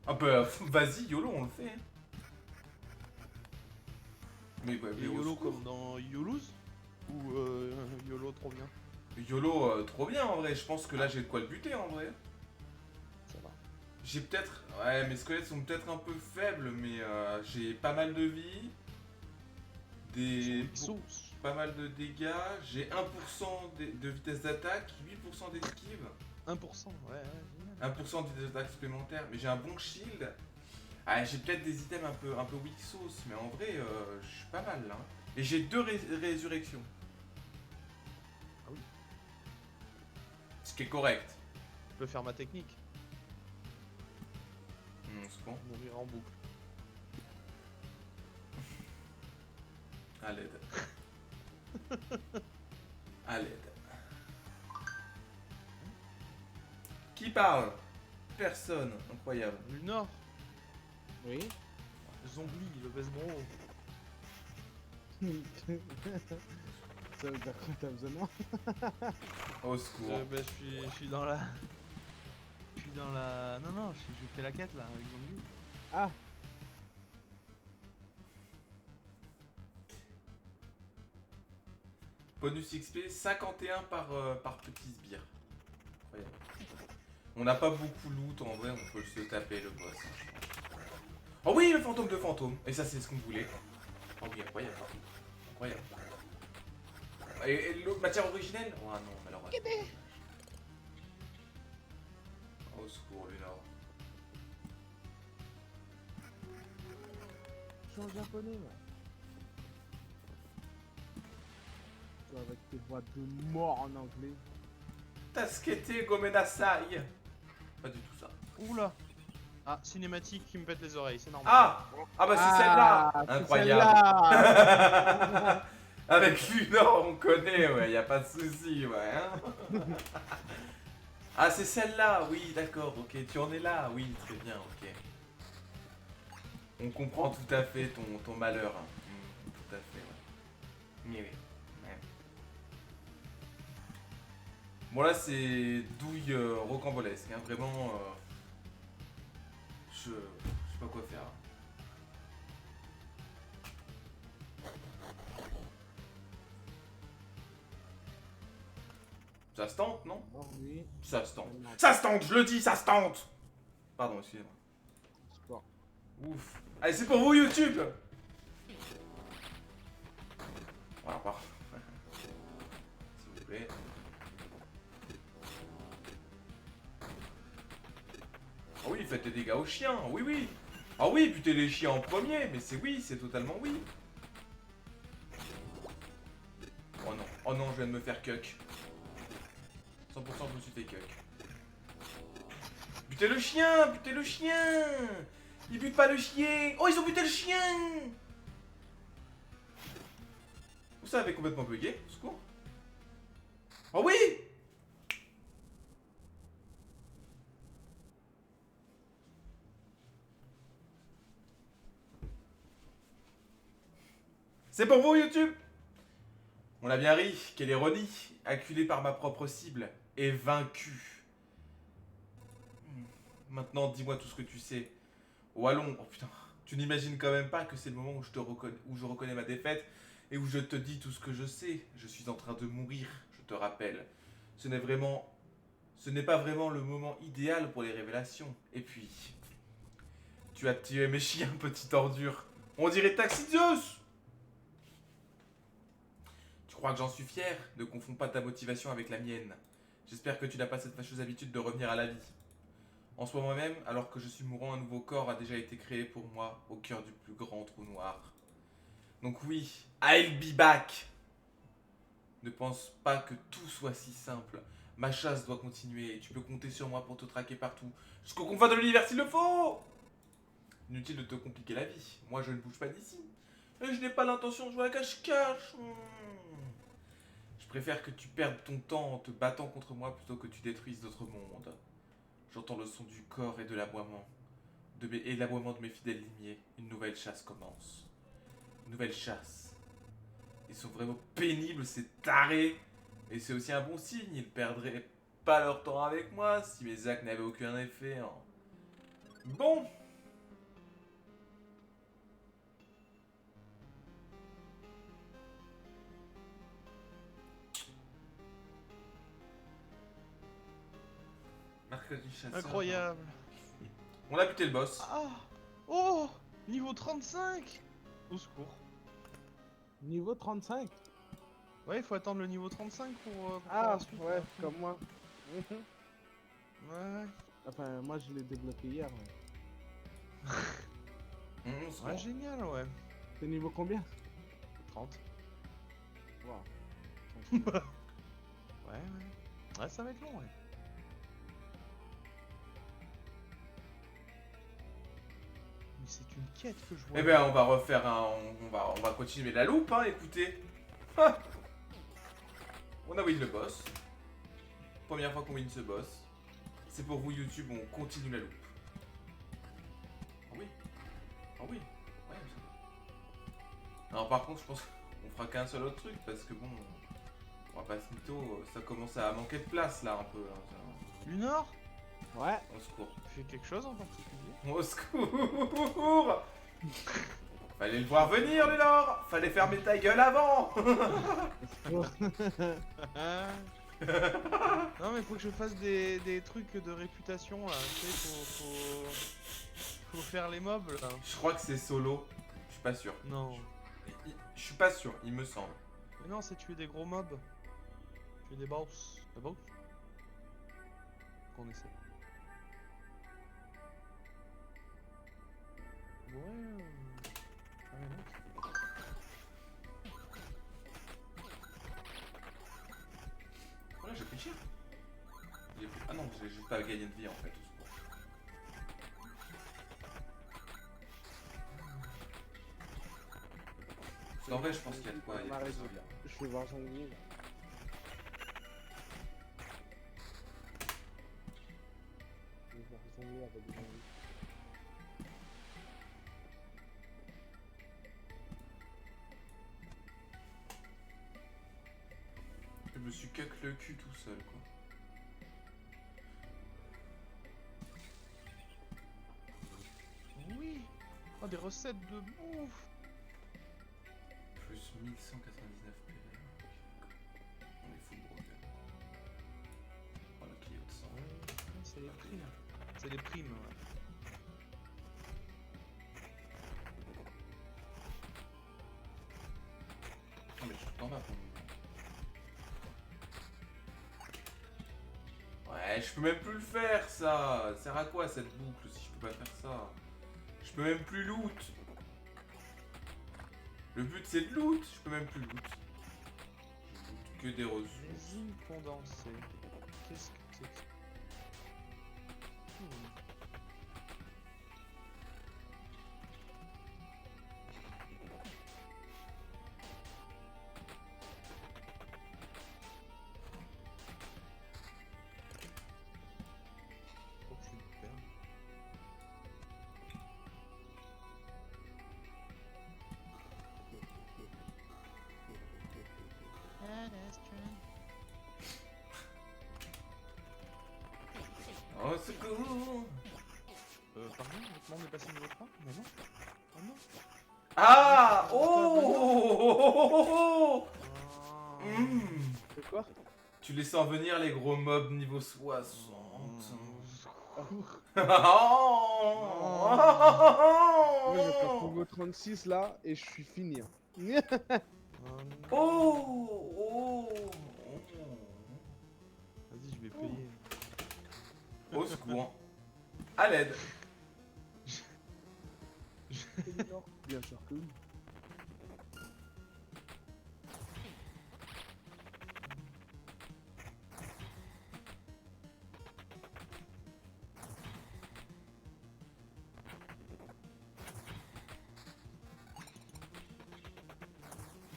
Ah, bah, vas-y, YOLO, on le fait. Hein. Mais ouais, Et mais au YOLO secours. comme dans YOLO's? Ou YOLO trop bien? YOLO, trop bien en vrai. Je pense que là, j'ai de quoi le buter en vrai. Ça va. J'ai peut-être. Ouais, mes squelettes sont peut-être un peu faibles, mais j'ai pas mal de vie. Des. Sauce. Pas mal de dégâts. J'ai 1% de vitesse d'attaque, 8% d'esquive, 1%, ouais, génial. 1% de vitesse d'attaque supplémentaire. Mais j'ai un bon shield. Ah, j'ai peut-être des items un peu weak sauce, mais en vrai, je suis pas mal là. Et j'ai 2 résurrections. Ah oui. Ce qui est correct. Je peux faire ma technique. C'est bon. Mourir en boucle. À l'aide. À l'aide. Qui parle? Personne. Incroyable. Du Nord. Oui. Zombie, le Vesbro. Ça veut dire quoi, t'as besoin de moi? Au secours. Je suis dans la... Je suis dans la... Non, je fais la quête là, avec Zombie. Ah. Bonus XP 51 par petit sbire. Incroyable. On n'a pas beaucoup loot en vrai, on peut se taper le boss. Oh oui, le fantôme de fantôme. Et ça, c'est ce qu'on voulait. Oh oui, incroyable. Incroyable. Et l'autre matière originelle? Oh non, malheureusement. Au secours, Luna. Je suis en japonais là. Toi, avec tes voix de mort en anglais. Tasquete Gomedasai. Pas du tout ça. Oula. Ah, cinématique qui me pète les oreilles, c'est normal. Ah bah c'est celle-là. c'est Incroyable. celle-là. Avec Lunor, on connaît, ouais, y a pas de souci, ouais. Hein. Ah, c'est celle-là, oui, d'accord, ok, tu en es là, oui, très bien, ok. On comprend tout à fait ton malheur. Hein. Tout à fait, ouais. Oui, oui. Ouais. Bon, là, c'est douille rocambolesque, hein, vraiment. Je sais pas quoi faire. Ça se tente, non? Oh, oui. Ça se tente. Ça se tente, je le dis, ça se tente. Pardon, excusez-moi. Sport. Ouf. Allez, c'est pour vous, YouTube. Voilà, parfait. S'il vous plaît. Ah oui, faites des dégâts aux chiens, oui, oui. Ah oui, butez les chiens en premier, mais c'est oui, c'est totalement oui. Oh non, je viens de me faire cuck. 100% je me suis fait cuck. Butez le chien, butez le chien. Ils butent pas le chien. Oh, ils ont buté le chien. Ça avait complètement bugué, au secours. Oh oui. C'est pour vous, YouTube. On a bien ri, quelle ironie, acculé par ma propre cible, et vaincu. Maintenant, dis-moi tout ce que tu sais. Oh allons, oh putain, tu n'imagines quand même pas que c'est le moment où je reconnais ma défaite, et où je te dis tout ce que je sais. Je suis en train de mourir, je te rappelle. Ce n'est pas vraiment le moment idéal pour les révélations. Et puis, tu as tué mes chiens, petite ordure. On dirait Taxidios. Tu crois que j'en suis fier? Ne confonds pas ta motivation avec la mienne. J'espère que tu n'as pas cette fâcheuse habitude de revenir à la vie. En soi moi-même, alors que je suis mourant, un nouveau corps a déjà été créé pour moi au cœur du plus grand trou noir. Donc oui, I'll be back. Ne pense pas que tout soit si simple. Ma chasse doit continuer et tu peux compter sur moi pour te traquer partout. Jusqu'au confins de l'univers s'il le faut. Inutile de te compliquer la vie. Moi je ne bouge pas d'ici. Et je n'ai pas l'intention de jouer à cache-cache. Je préfère que tu perdes ton temps en te battant contre moi plutôt que tu détruises d'autres mondes. J'entends le son du corps et de l'aboiement. Et l'aboiement de mes fidèles limiers. Une nouvelle chasse commence. Une nouvelle chasse. Ils sont vraiment pénibles, ces tarés. Et c'est aussi un bon signe. Ils ne perdraient pas leur temps avec moi si mes actes n'avaient aucun effet. Hein. Bon. Mercredi chasseur. Incroyable. On a buté le boss. Ah. Oh. Niveau 35. Au secours. Niveau 35. Ouais, il faut attendre le niveau 35 pour faire Ah, la suite, ouais, là. comme moi. Ouais. Enfin, moi je l'ai débloqué hier. Ouais. Ouais, génial, ouais. T'es niveau combien? 30. Wow. Ouais, ouais. Ouais, ça va être long, ouais. Mais c'est une quête que je vois. Eh ben, on va refaire on va continuer la loupe, hein, écoutez. Ah. On a win le boss. Première fois qu'on win ce boss. C'est pour vous, YouTube, on continue la loupe. Ah oui. Ah oui. Ouais, ça va. Alors, par contre, je pense qu'on fera qu'un seul autre truc, parce que bon, on va pas se mytho, ça commence à manquer de place, là, un peu. Hein. Lunor, Ouais. Au secours. tu fais quelque chose en particulier? Au secours. Fallait le voir venir, Lélor. Fallait fermer ta gueule avant. Non, mais faut que je fasse des trucs de réputation là. Tu sais, faut faire les mobs là. Je crois que c'est solo. Je suis pas sûr. Non. Je suis pas sûr, il me semble. Mais non, c'est tuer des gros mobs. Tuer des boss. Des boss. Qu'on essaie. Ouais. Ah, mais non. Voilà, j'ai pris cher. Ah non, j'ai juste pas gagné de vie en fait. qu'en vrai, je pense qu'il y a de quoi. Il y a de quoi se faire. Je vais voir sanglier là. Je vais voir sanglier avec des sangliers. Je me suis cac le cul tout seul, quoi. Oui. Oh, des recettes de bouffe. Plus 1199 PV. On est full broken. Oh, le Clio de sang. C'est les primes. C'est les primes, ouais. Non, mais je suis tout en bas pour le moment. Ouais, je peux même plus le faire, ça. Ça sert à quoi cette boucle si je peux pas faire ça? Je peux même plus loot. Le but c'est de loot. Je peux même plus loot. Je loot que des ressources. Résine condensée. Qu'est-ce que c'est que ça? Oh, super. Oh secours. Pardon, le monde est passé niveau 3? Mais non. Oh non. Ah. Oh. Ah. C'est quoi? Tu laisses en venir les gros mobs niveau 60. Moi je passe niveau 36 là et je suis fini. Hein. Oh. Vas-y, je vais payer. Au secours. À l'aide. Bien sûr que oui.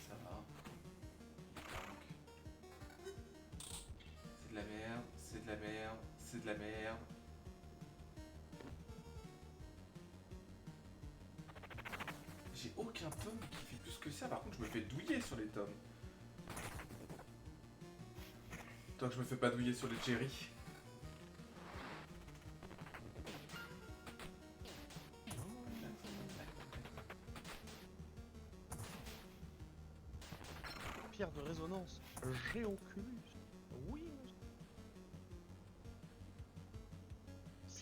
Ça va. C'est de la merde, c'est de la merde, c'est de la merde. J'ai aucun tome qui fait plus que ça, par contre je me fais douiller sur les tomes. Tant que je me fais pas douiller sur les Jerry. Pierre de résonance. Géoculus. Oui.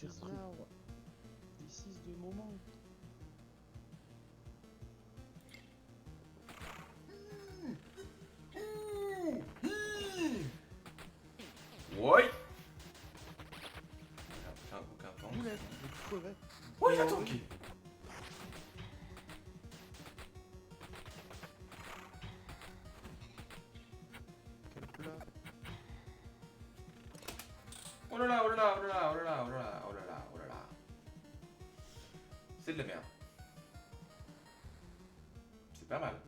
Pire Six truc, now. quoi. This is the moment. Ouais. Aucun temps. Boulette, je crevais. Ouais, il a tanké. Quel plat. Oh là là, oh là là, oh là là, oh là là, oh là là, oh là là, oh là là. C'est de la merde. C'est pas mal.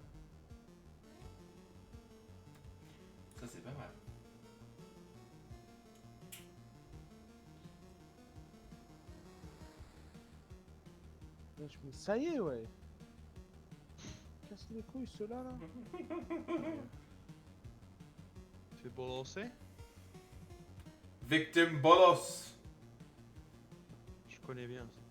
Ça c'est pas mal. Mais ça y est, ouais. Casse les couilles, ceux-là, là. Fait pour lancer. Victim bolos. Je connais bien ça.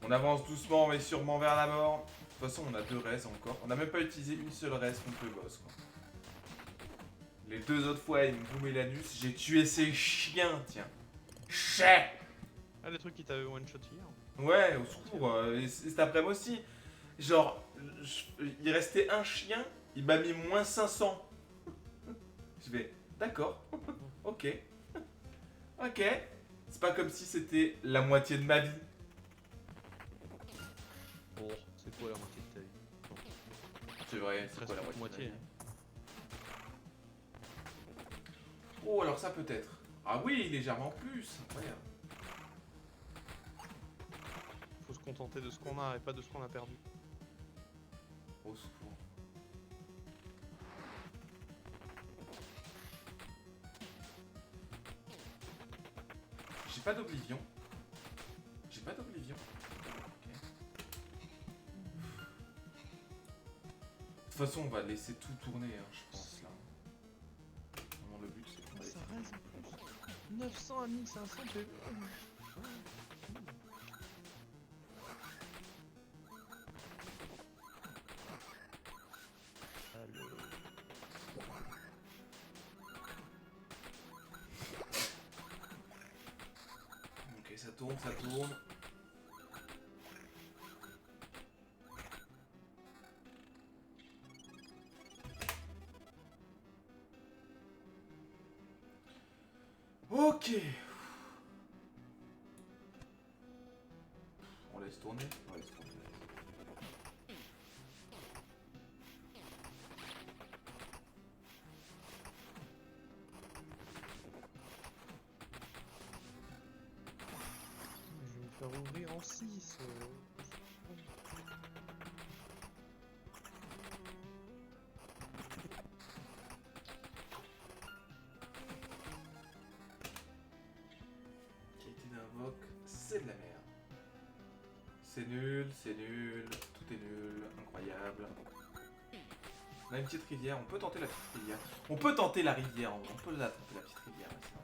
On avance doucement mais sûrement vers la mort. De toute façon, on a 2 res encore. On n'a même pas utilisé une seule res contre le boss, quoi. Les 2 autres fois, il me boumait l'anus. J'ai tué ces chiens, tiens. Chais. Ah, les trucs qui t'avaient one shot hier. Ouais, au secours. Et cet après-midi aussi. Genre, il restait un chien, il m'a mis moins 500. Je vais, d'accord. Ok. Ok. C'est pas comme si c'était la moitié de ma vie. Bon, c'est quoi la moitié de ta vie? C'est vrai, c'est Presque quoi la moitié de ma moitié. vie? Oh, alors ça peut-être. Ah oui, légèrement plus. Incroyable. Faut se contenter de ce qu'on a et pas de ce qu'on a perdu. Au secours. J'ai pas d'oblivion. J'ai pas d'oblivion. Ok. De toute façon, on va laisser tout tourner, hein, je pense, là. Vraiment, le but, c'est de Ça reste en plus. 900 à 1500 PV. Ok, ça tourne, ça tourne. Ok. On laisse tourner. On laisse tourner. Je vais me faire ouvrir en 6. Qualité d'invoque, c'est de la merde. C'est nul, tout est nul, incroyable. On a une petite rivière, on peut tenter la petite rivière. On peut tenter la rivière, on peut la tenter la petite rivière, ouais, c'est vrai.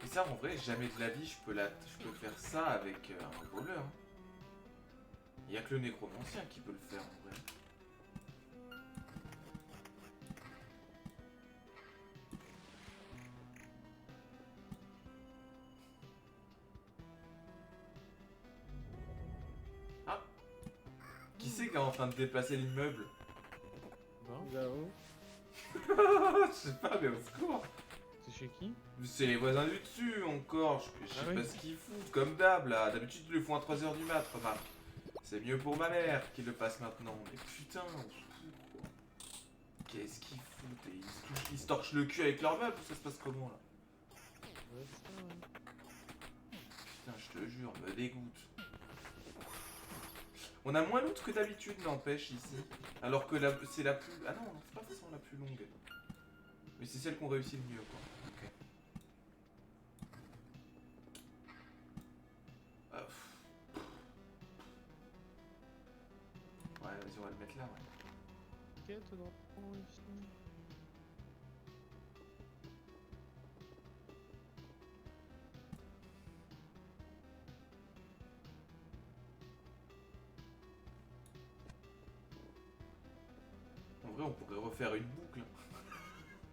Et ça, en vrai, jamais de la vie, je peux faire ça avec un voleur. Il n'y a que le nécromancien qui peut le faire, en vrai. Ah! Qui c'est qui est en train de déplacer l'immeuble? J'avoue. Je sais pas, mais au secours! C'est chez qui? C'est les voisins du dessus encore, je sais Ah pas oui. ce qu'ils foutent, comme d'hab là. D'habitude ils le font à 3h du mat, remarque. C'est mieux pour ma mère qu'ils le fasse maintenant. Mais putain, on se fout quoi. Qu'est-ce qu'ils foutent? Et ils se torchent le cul avec leur meuble, ça se passe comment là? Ouais, ça, ouais. Putain, je te jure, me dégoûte. On a moins loot que d'habitude, n'empêche, ici. Alors que c'est la plus... Ah non, c'est pas forcément la plus longue. Mais c'est celle qu'on réussit le mieux, quoi. Ok. Ouais, vas-y, on va le mettre là, ouais. Quête dans ici. En vrai, on pourrait refaire une boucle.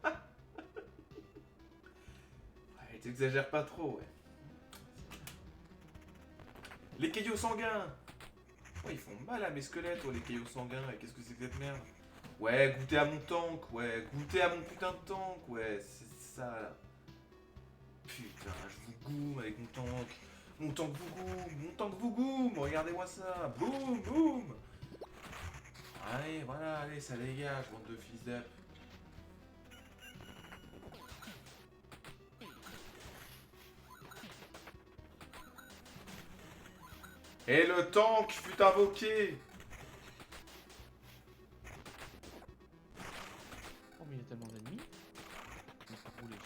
Ouais, t'exagères pas trop, ouais. Les caillots sanguins! Ouais, ils font mal à mes squelettes, oh, les caillots sanguins. Et qu'est-ce que c'est que cette merde? Ouais, goûtez à mon tank, ouais. Goûtez à mon putain de tank, ouais. C'est ça, là. Putain, je vous goûme avec mon tank. Mon tank vous goûme, mon tank vous goûme. Regardez-moi ça. Boum, boum. Allez, voilà, allez, ça dégage, bande de fils d'up. Et le tank fut invoqué. Oh, mais il y a tellement d'ennemis. Il faut rouler.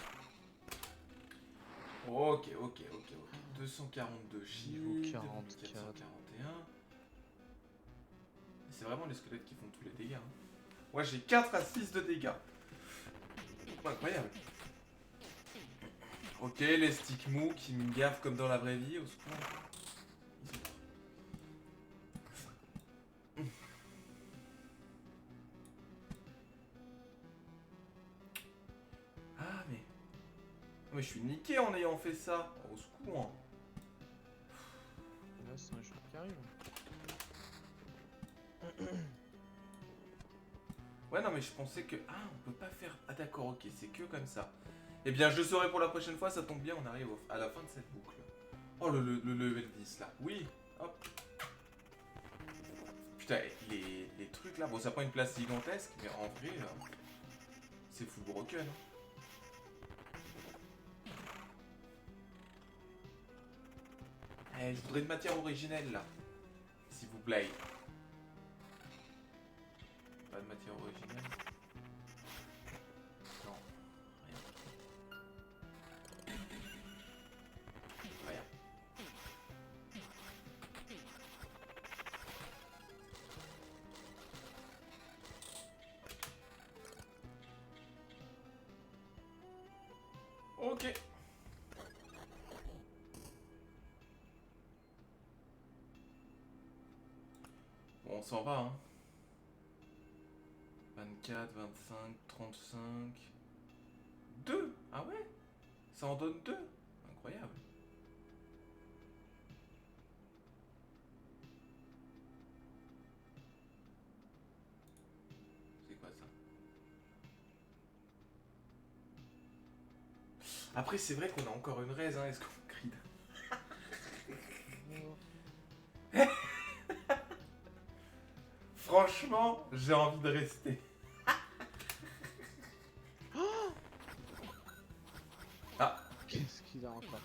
Ok. 242 shield, 44. 441. C'est vraiment les squelettes qui font tous les dégâts. Hein. Ouais, j'ai 4 à 6 de dégâts. Incroyable. Ok, les sticks mous qui me gaffent comme dans la vraie vie, au secours. Ils sont Ah, mais... Mais je suis niqué en ayant fait ça. Au secours. Et là, c'est un choc qui arrive. Ouais, non, mais je pensais que... Ah, on peut pas faire... Ah, d'accord, ok, c'est que comme ça. Eh bien, je le saurai pour la prochaine fois, ça tombe bien, on arrive à la fin de cette boucle. Oh, le level 10, là. Oui, hop. Putain, les les trucs là, bon ça prend une place gigantesque, mais en vrai, c'est full broken. Hein. Eh, je voudrais une matière originelle là, s'il vous plaît. Pas de matière originelle. Non, rien. Rien. Ok. Bon, on s'en va, hein. 24, 25, 35... 2. Ah ouais. Ça en donne 2. Incroyable. C'est quoi ça? Après, c'est vrai qu'on a encore une raise, hein. Est-ce qu'on crie? Franchement, j'ai envie de rester. Ah, Qu'est-ce qu'il a encore?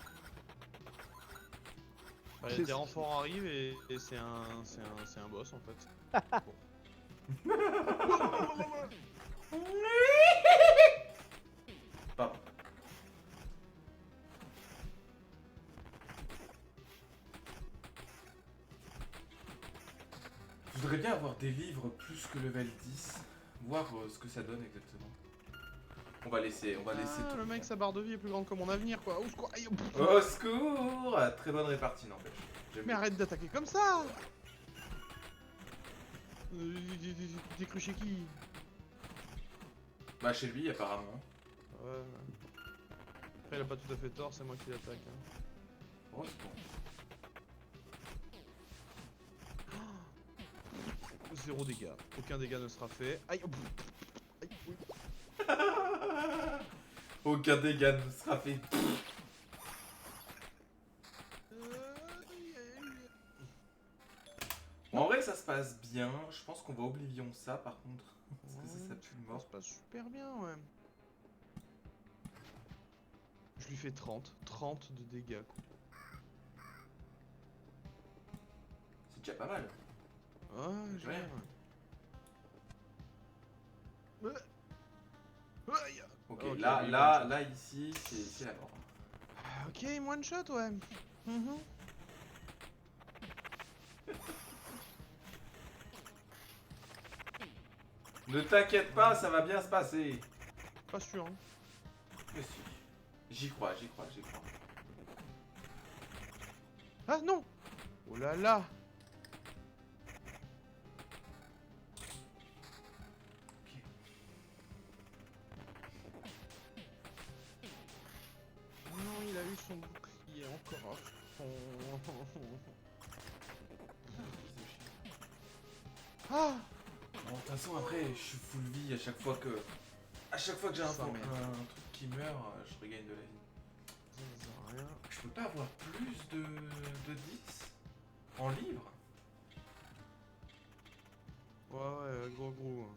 Bah, Qu'est-ce des renforts arrivent et c'est un boss en fait. pardon. Je voudrais bien avoir des livres plus que level 10. Voir ce que ça donne exactement. On va laisser tout. Le mec, sa barre de vie est plus grande que mon avenir, quoi. Au secours. Aïe, pff. Au secours! Très bonne répartie, n'empêche. J'aime Mais bien. arrête d'attaquer comme ça. T'es cru chez qui? Bah, chez lui, apparemment. Ouais. Après il a pas tout à fait tort, c'est moi qui l'attaque. Hein. Oh, c'est bon. 0 dégâts. Aucun dégât ne sera fait. Aïe, oh, pff. Aïe, oui. Aucun dégât ne sera fait. Bon, en vrai, ça se passe bien. Je pense qu'on va Oblivion ça, par contre. Parce que ça pue le Ça mort. se passe super bien, ouais. Je lui fais 30. 30 de dégâts. Quoi. C'est déjà pas mal. Ouais, j'ai rien. Aïe. Ok, Ok, là, lui, là, one là, ici, c'est la mort. Ok, one shot, ouais. Mhm. Ne t'inquiète pas, ça va bien se passer. Pas sûr, hein. Mais si. J'y crois, j'y crois, j'y crois. Ah non. Oh là là. Ok. Non, il a eu son bouclier encore. Ah. Bon, de toute façon, après, je suis full vie à chaque fois que. À chaque fois que j'ai un Ça truc m'aide. qui meurt, je regagne de la vie. Ça ne sert à rien. Je peux pas avoir plus de 10 en livre? Ouais, gros.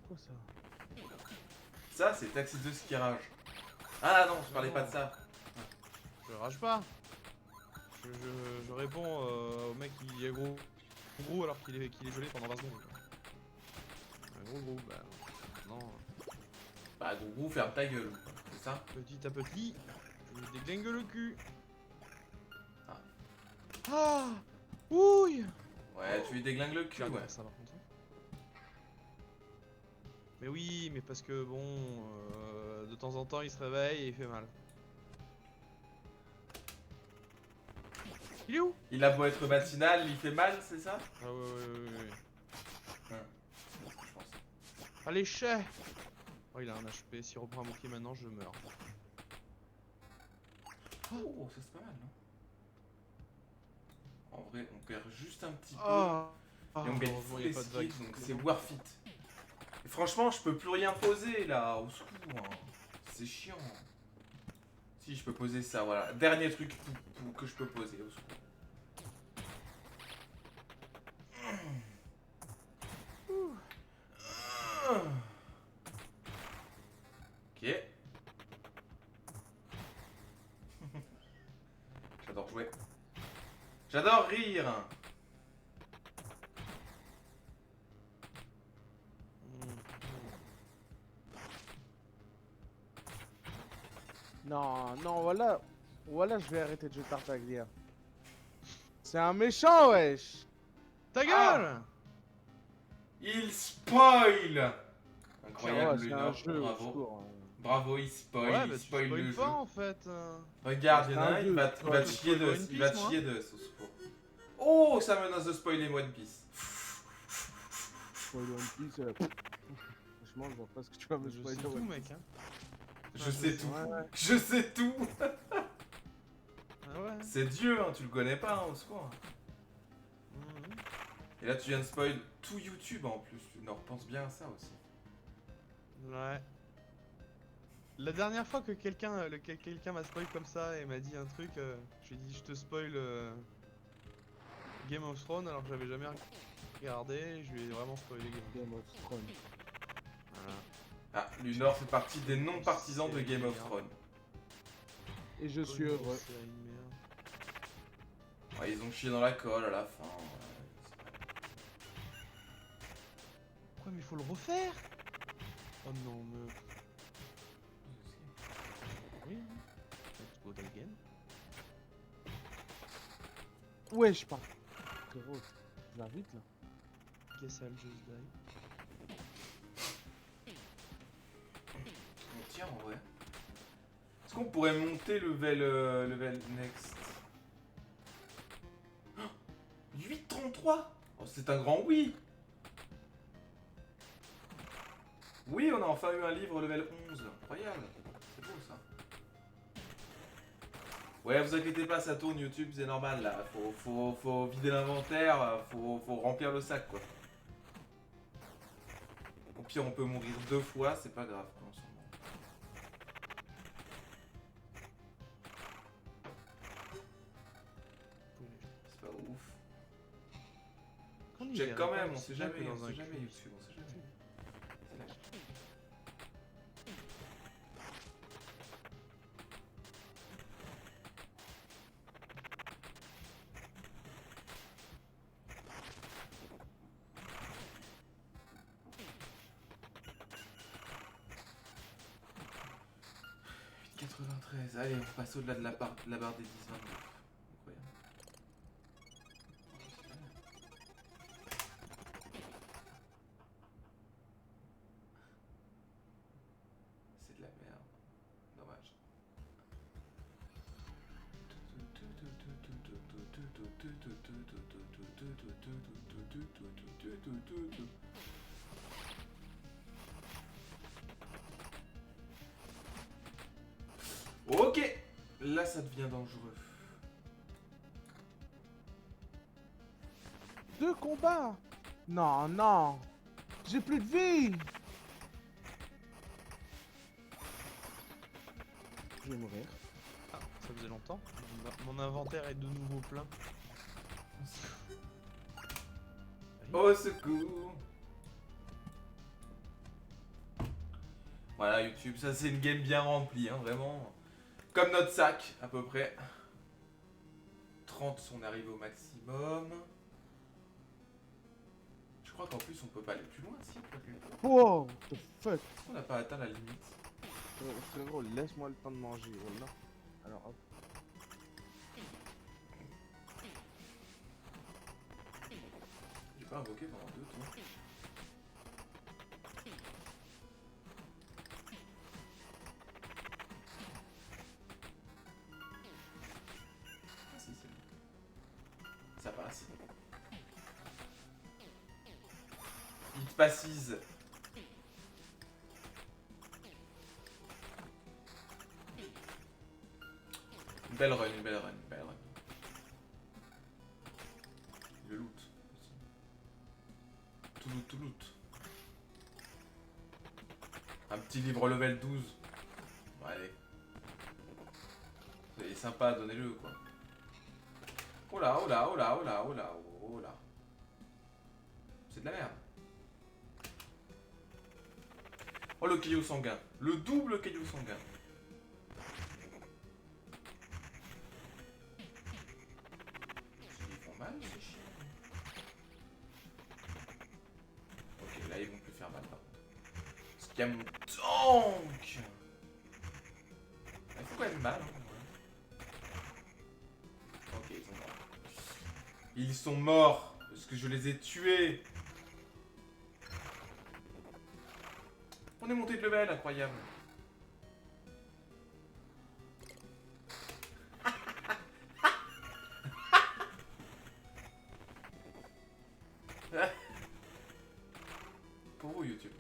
Quoi ça? Ça, c'est Taxi 2 qui rage. Ah non, je parlais pas de ça. Je rage pas. Je réponds au mec qui est gros alors qu'il est gelé pendant 20 secondes. Un gros, bah non. Bah, gros, ferme ta gueule, quoi. C'est ça? Petit à petit, je me déglingue le cul. Ah. Ouille. Ouais, tu lui déglingues le cul, J'ai ouais. regardé ça par contre. Mais oui, mais parce que bon, de temps en temps il se réveille et il fait mal. Il est où? Il a beau être matinal, il fait mal, c'est ça? Ah ouais. Je pense. Allez, chais! Oh, il a un HP, s'il reprend un bouclier maintenant, je meurs. Oh, ça c'est pas mal, non? En vrai, on perd juste un petit peu. Ah. Et on gagne heureusement, full y a pas de vague. esquive, donc c'est worth it. Et franchement, je peux plus rien poser là, au secours. Hein. C'est chiant. Si, je peux poser ça, voilà. Dernier truc que je peux poser, au secours. J'adore rire. Non, non, voilà. Voilà, je vais arrêter de jouer Tartaglia. C'est un méchant, wesh. Ta gueule. Ah. Il spoil. Oh, Incroyable, c'est un Lunar. jeu, au Bravo. secours, hein. Bravo, il spoil. Ouais, Il bah tu spoil le spoil jeu. pas en fait. Regarde, il y C'est en a un un, jeu, il va tu te spoil chier pas de. One Il va te Piece, moi. chier de au secours. Oh, ça menace de spoiler One Piece. Spoil One Piece, franchement, je vois pas ce que tu vas me Je spoiler. sais tout, One mec. Piece. Hein. Je Ah, sais je tout. Ouais, ouais. Je sais tout. Ah ouais. C'est Dieu, hein, tu le connais pas, hein, au secours. Mhm. Et là, tu viens de spoil tout YouTube en plus. Tu ne repenses bien à ça aussi. Ouais. La dernière fois que quelqu'un m'a spoil comme ça et m'a dit un truc, je lui ai dit je te spoil Game of Thrones alors que j'avais jamais regardé, je lui ai vraiment spoilé Game of Thrones. Game of Thrones. Voilà. Ah, Lunor fait partie des non-partisans de Game of Thrones. Et je suis Oh, heureux. c'est une merde. Ouais, ils ont chié dans la colle à la fin. Quoi, mais faut le refaire? Oh non, meuf. Oui, let's go again. Wesh, pas. Frérot, tu vas vite là. Guess I'll just die. Tiens, en vrai. Est-ce qu'on pourrait monter level next? 8,33. Oh, c'est un grand oui. Oui, on a enfin eu un livre level 11. Incroyable. C'est beau ça. Ouais, vous inquiétez pas, ça tourne YouTube, c'est normal là. Faut vider l'inventaire, faut remplir le sac quoi. Au pire, on peut mourir 2 fois, c'est pas grave quoi, en ce moment. C'est pas ouf. Check quand même, on sait jamais, on sait jamais YouTube, on sait jamais. C'est là. « 93, allez, on passe au-delà de la barre des 10-22. Incroyable. C'est de la merde. Dommage. Ok, là ça devient dangereux. 2 combats. Non, non. J'ai plus de vie. Je vais mourir. Ah, ça faisait longtemps. Mon inventaire est de nouveau plein. Au secours. Voilà YouTube, ça c'est une game bien remplie, hein, vraiment. Comme notre sac, à peu près. 30, on arrive au maximum. Je crois qu'en plus on peut pas aller plus loin, si on peut aller plus loin. Wow, what the fuck. On n'a pas atteint la limite. Frérot, laisse-moi le temps de manger. Voilà. Alors, hop. J'ai pas invoqué pendant 2 tours. Ah si, c'est bon. Ça passe. Il te passise. Une belle run, une belle run, une belle run. Le loot aussi. Tout loot. Un petit livre level 12. Bon, allez. C'est sympa, donnez-le quoi. Oh là, oh là, oh là, oh là, oh là, oh là. C'est de la merde. Oh le caillou sanguin. Le double caillou sanguin. mal, les chiens. Ok, là ils vont plus faire mal par contre. Parce qu'il y a mon tank. Il faut quand même mal. Hein, ouais. Ok, ils sont morts. Ils sont morts parce que je les ai tués. On est monté de level, incroyable. Pour vous, YouTube.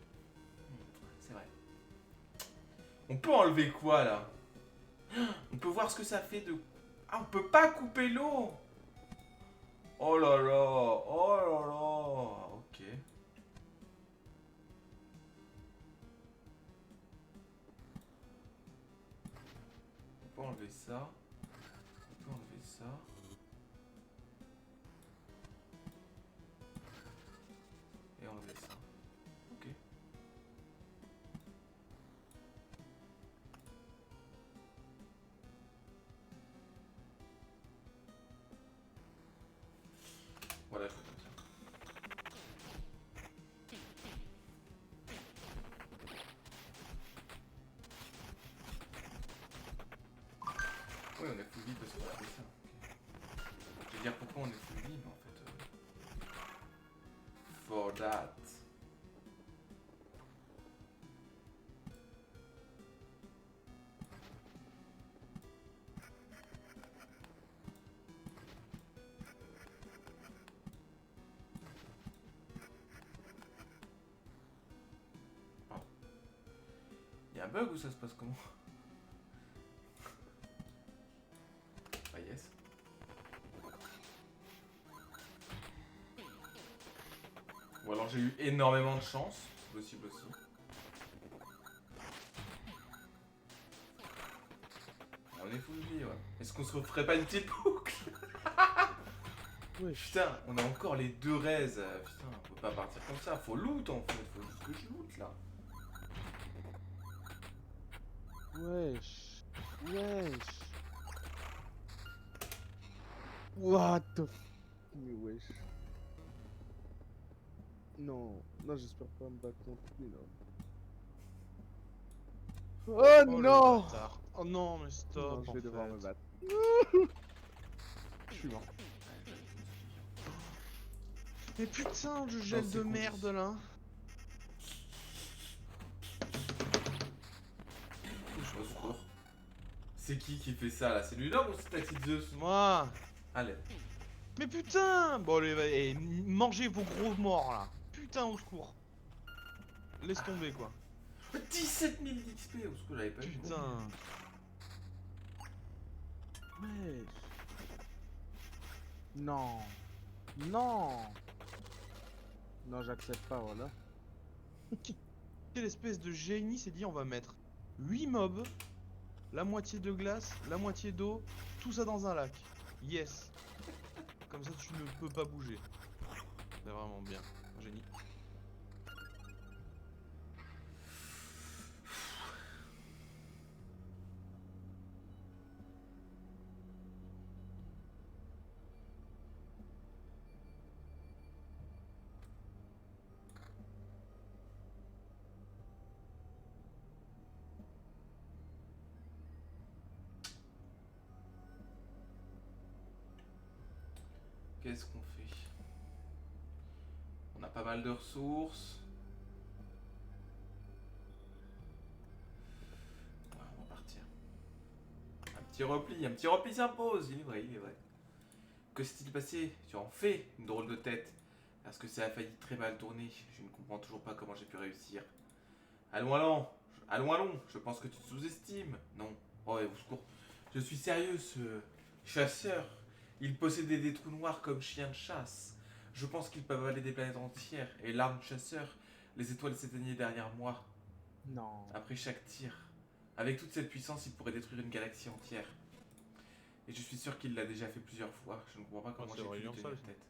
C'est vrai. On peut enlever quoi là? On peut voir ce que ça fait de... Ah, on peut pas couper l'eau. Oh là là. Oh là là. Ok. On peut enlever ça. On peut enlever ça. Et enlever ça. Ok. Voilà, je fais comme ça. Oui, on est full vide parce qu'on a fait ça. Ok. Je vais dire pourquoi on est full vide, mais en fait... For that. Pardon. Y a un bug ou ça se passe comment? Ah yes. Ou alors j'ai eu énormément de chance, c'est possible aussi. On est full vie, ouais. Est-ce qu'on se referait pas une petite boucle? Ouais, Putain, on a encore les deux raises. Putain, on peut pas partir comme ça. Faut loot en fait. Faut juste que je loot là. wesh. Wesh. What the f... Mais wesh. Non, non, j'espère pas me battre contre lui, là. Oh, Oh, le non! bâtard. Oh non, mais stop. Non, je vais en devoir fait. me battre. Je suis mort. Mais putain, le gel c'est de con. merde là. Au secours. C'est qui fait ça là? C'est Ludo ou c'est Taxi Zeus? Moi. Allez. Mais putain. Bon, allez, mangez vos gros morts là. Putain, au secours. Laisse tomber quoi. 17 000 d'XP. Au secours, j'avais pas vu. Putain. Wesh. Non. Non. Non, j'accepte pas, voilà. Quelle espèce de génie s'est dit on va mettre 8 mobs, la moitié de glace, la moitié d'eau, tout ça dans un lac. Yes. Comme ça tu ne peux pas bouger. C'est vraiment bien. Un génie. Qu'est-ce qu'on fait? On a pas mal de ressources. Ouais, on va partir. Un petit repli s'impose. Il est vrai, il est vrai. Que s'est-il passé? Tu en fais une drôle de tête. Parce que ça a failli très mal tourner. Je ne comprends toujours pas comment j'ai pu réussir. Allons, allons. Allons, allons. Je pense que tu te sous-estimes. Non. Oh, au secours. Je suis sérieux, ce chasseur. Il possédait des trous noirs comme chien de chasse. Je pense qu'ils peuvent avaler des planètes entières. Et l'arme chasseur, les étoiles s'éteignaient derrière moi. Non. Après chaque tir. Avec toute cette puissance, il pourrait détruire une galaxie entière. Et je suis sûr qu'il l'a déjà fait plusieurs fois. Je ne comprends pas comment c'est j'ai pu vrai, lui il en tenir sait, tête.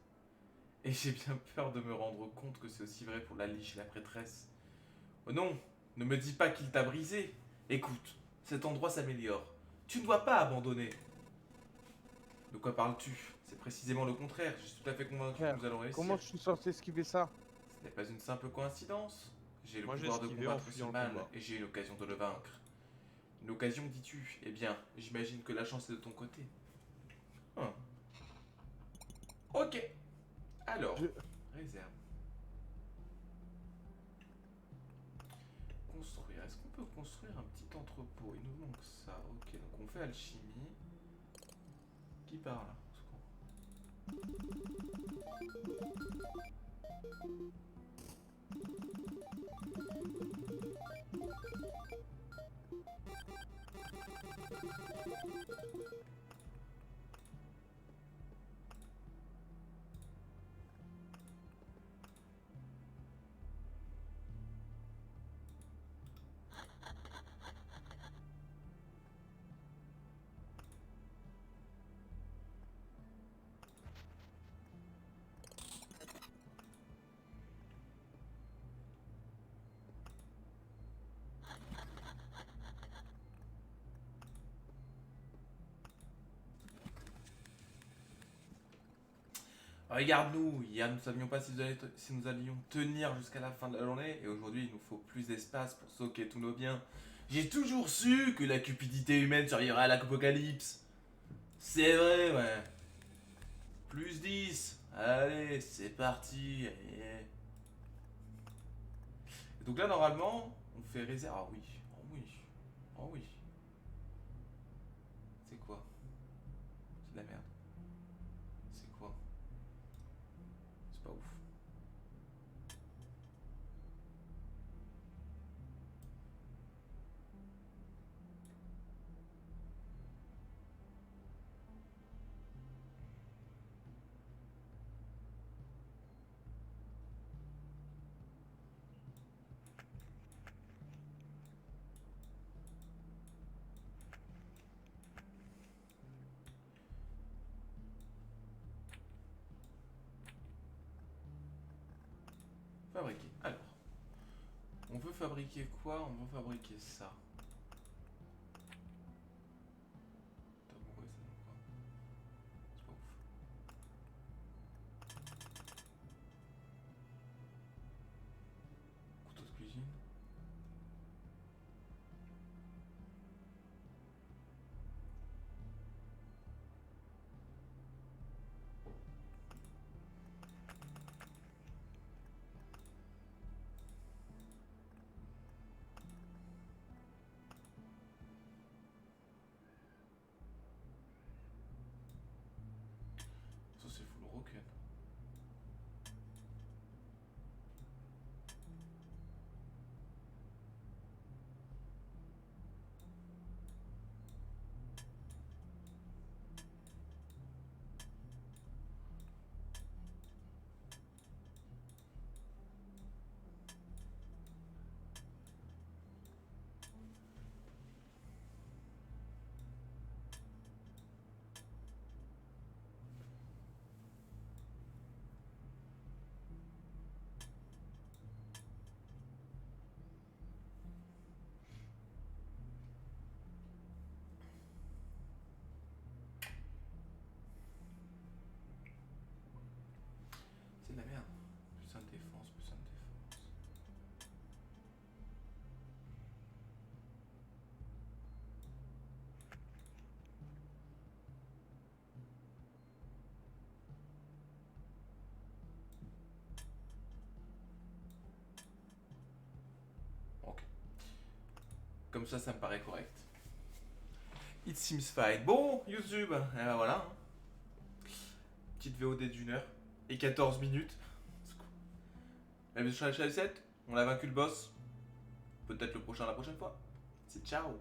Et j'ai bien peur de me rendre compte que c'est aussi vrai pour la liche et la prêtresse. Oh non, ne me dis pas qu'il t'a brisé. Écoute, cet endroit s'améliore. Tu ne dois pas abandonner. De quoi parles-tu? C'est précisément le contraire. Je suis tout à fait convaincu Frère, que nous allons réussir. Comment je suis censé esquiver ça? Ce n'est pas une simple coïncidence. J'ai le Moi, j'ai pouvoir de esquivé en combattre ce fuyant le mal combat. et j'ai eu l'occasion de le vaincre. Une occasion, dis-tu? Eh bien, j'imagine que la chance est de ton côté. Hum. Ok. Alors, réserve. Construire. Est-ce qu'on peut construire un petit entrepôt? Il nous manque ça. Ok, donc on fait alchimie. Qui parle là? Regarde-nous, hier nous ne savions pas si nous allions tenir jusqu'à la fin de la journée, et aujourd'hui il nous faut plus d'espace pour stocker tous nos biens. J'ai toujours su que la cupidité humaine survivrait à l'apocalypse. C'est vrai, ouais. Plus 10. Allez, c'est parti. Et donc là, normalement, on fait réserve. Ah oui, oh oui, oh oui. C'est quoi? C'est de la merde. C'est quoi? C'est pas ouf. Fabriquer. Alors, on veut fabriquer quoi? On veut fabriquer ça. Attends, pourquoi ça donne quoi? C'est pas ouf. Couteau de cuisine. Ça c'est full rocket. C'est de la merde. Plus un de défense, plus un de défense. Ok. Comme ça me paraît correct. It seems fine. Bon, YouTube, eh ben voilà. Hein. Petite VOD d'une heure et 14 minutes. Même sur la chaîne 7, on a vaincu le boss. Peut-être le prochain la prochaine fois. C'est ciao.